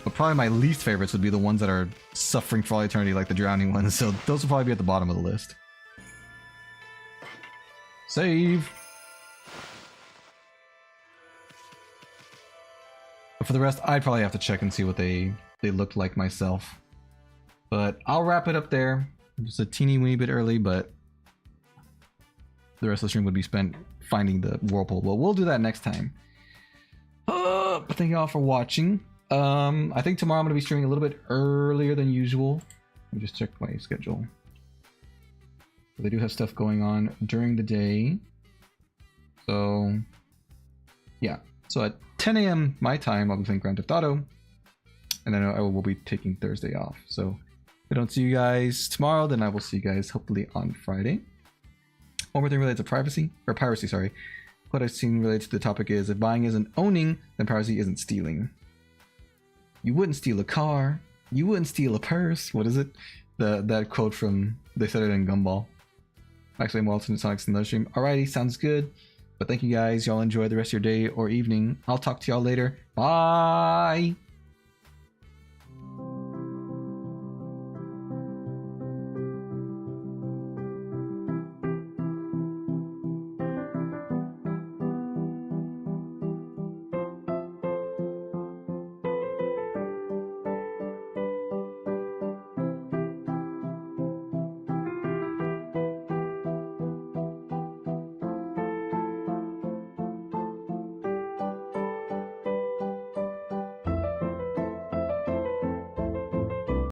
But probably my least favorites would be the ones that are suffering for all eternity, like the drowning ones. So those will probably be at the bottom of the list. Save! But for the rest, I'd probably have to check and see what they looked like myself. But I'll wrap it up there. Just a teeny weeny bit early, but the rest of the stream would be spent finding the whirlpool. Well, we'll do that next time. But thank you all for watching. I think tomorrow I'm going to be streaming a little bit earlier than usual. Let me just check my schedule. They do have stuff going on during the day. So, yeah. So at 10 a.m. my time, I'll be playing Grand Theft Auto. And then I will be taking Thursday off. So if I don't see you guys tomorrow, then I will see you guys hopefully on Friday. One more thing related to piracy, sorry. What I've seen related to the topic is if buying isn't owning, then piracy isn't stealing. You wouldn't steal a car. You wouldn't steal a purse. What is it? That quote from, they said it in Gumball. Actually, I'm Walton Sonic's in the stream. Alrighty, sounds good. But thank you guys. Y'all enjoy the rest of your day or evening. I'll talk to y'all later. Bye!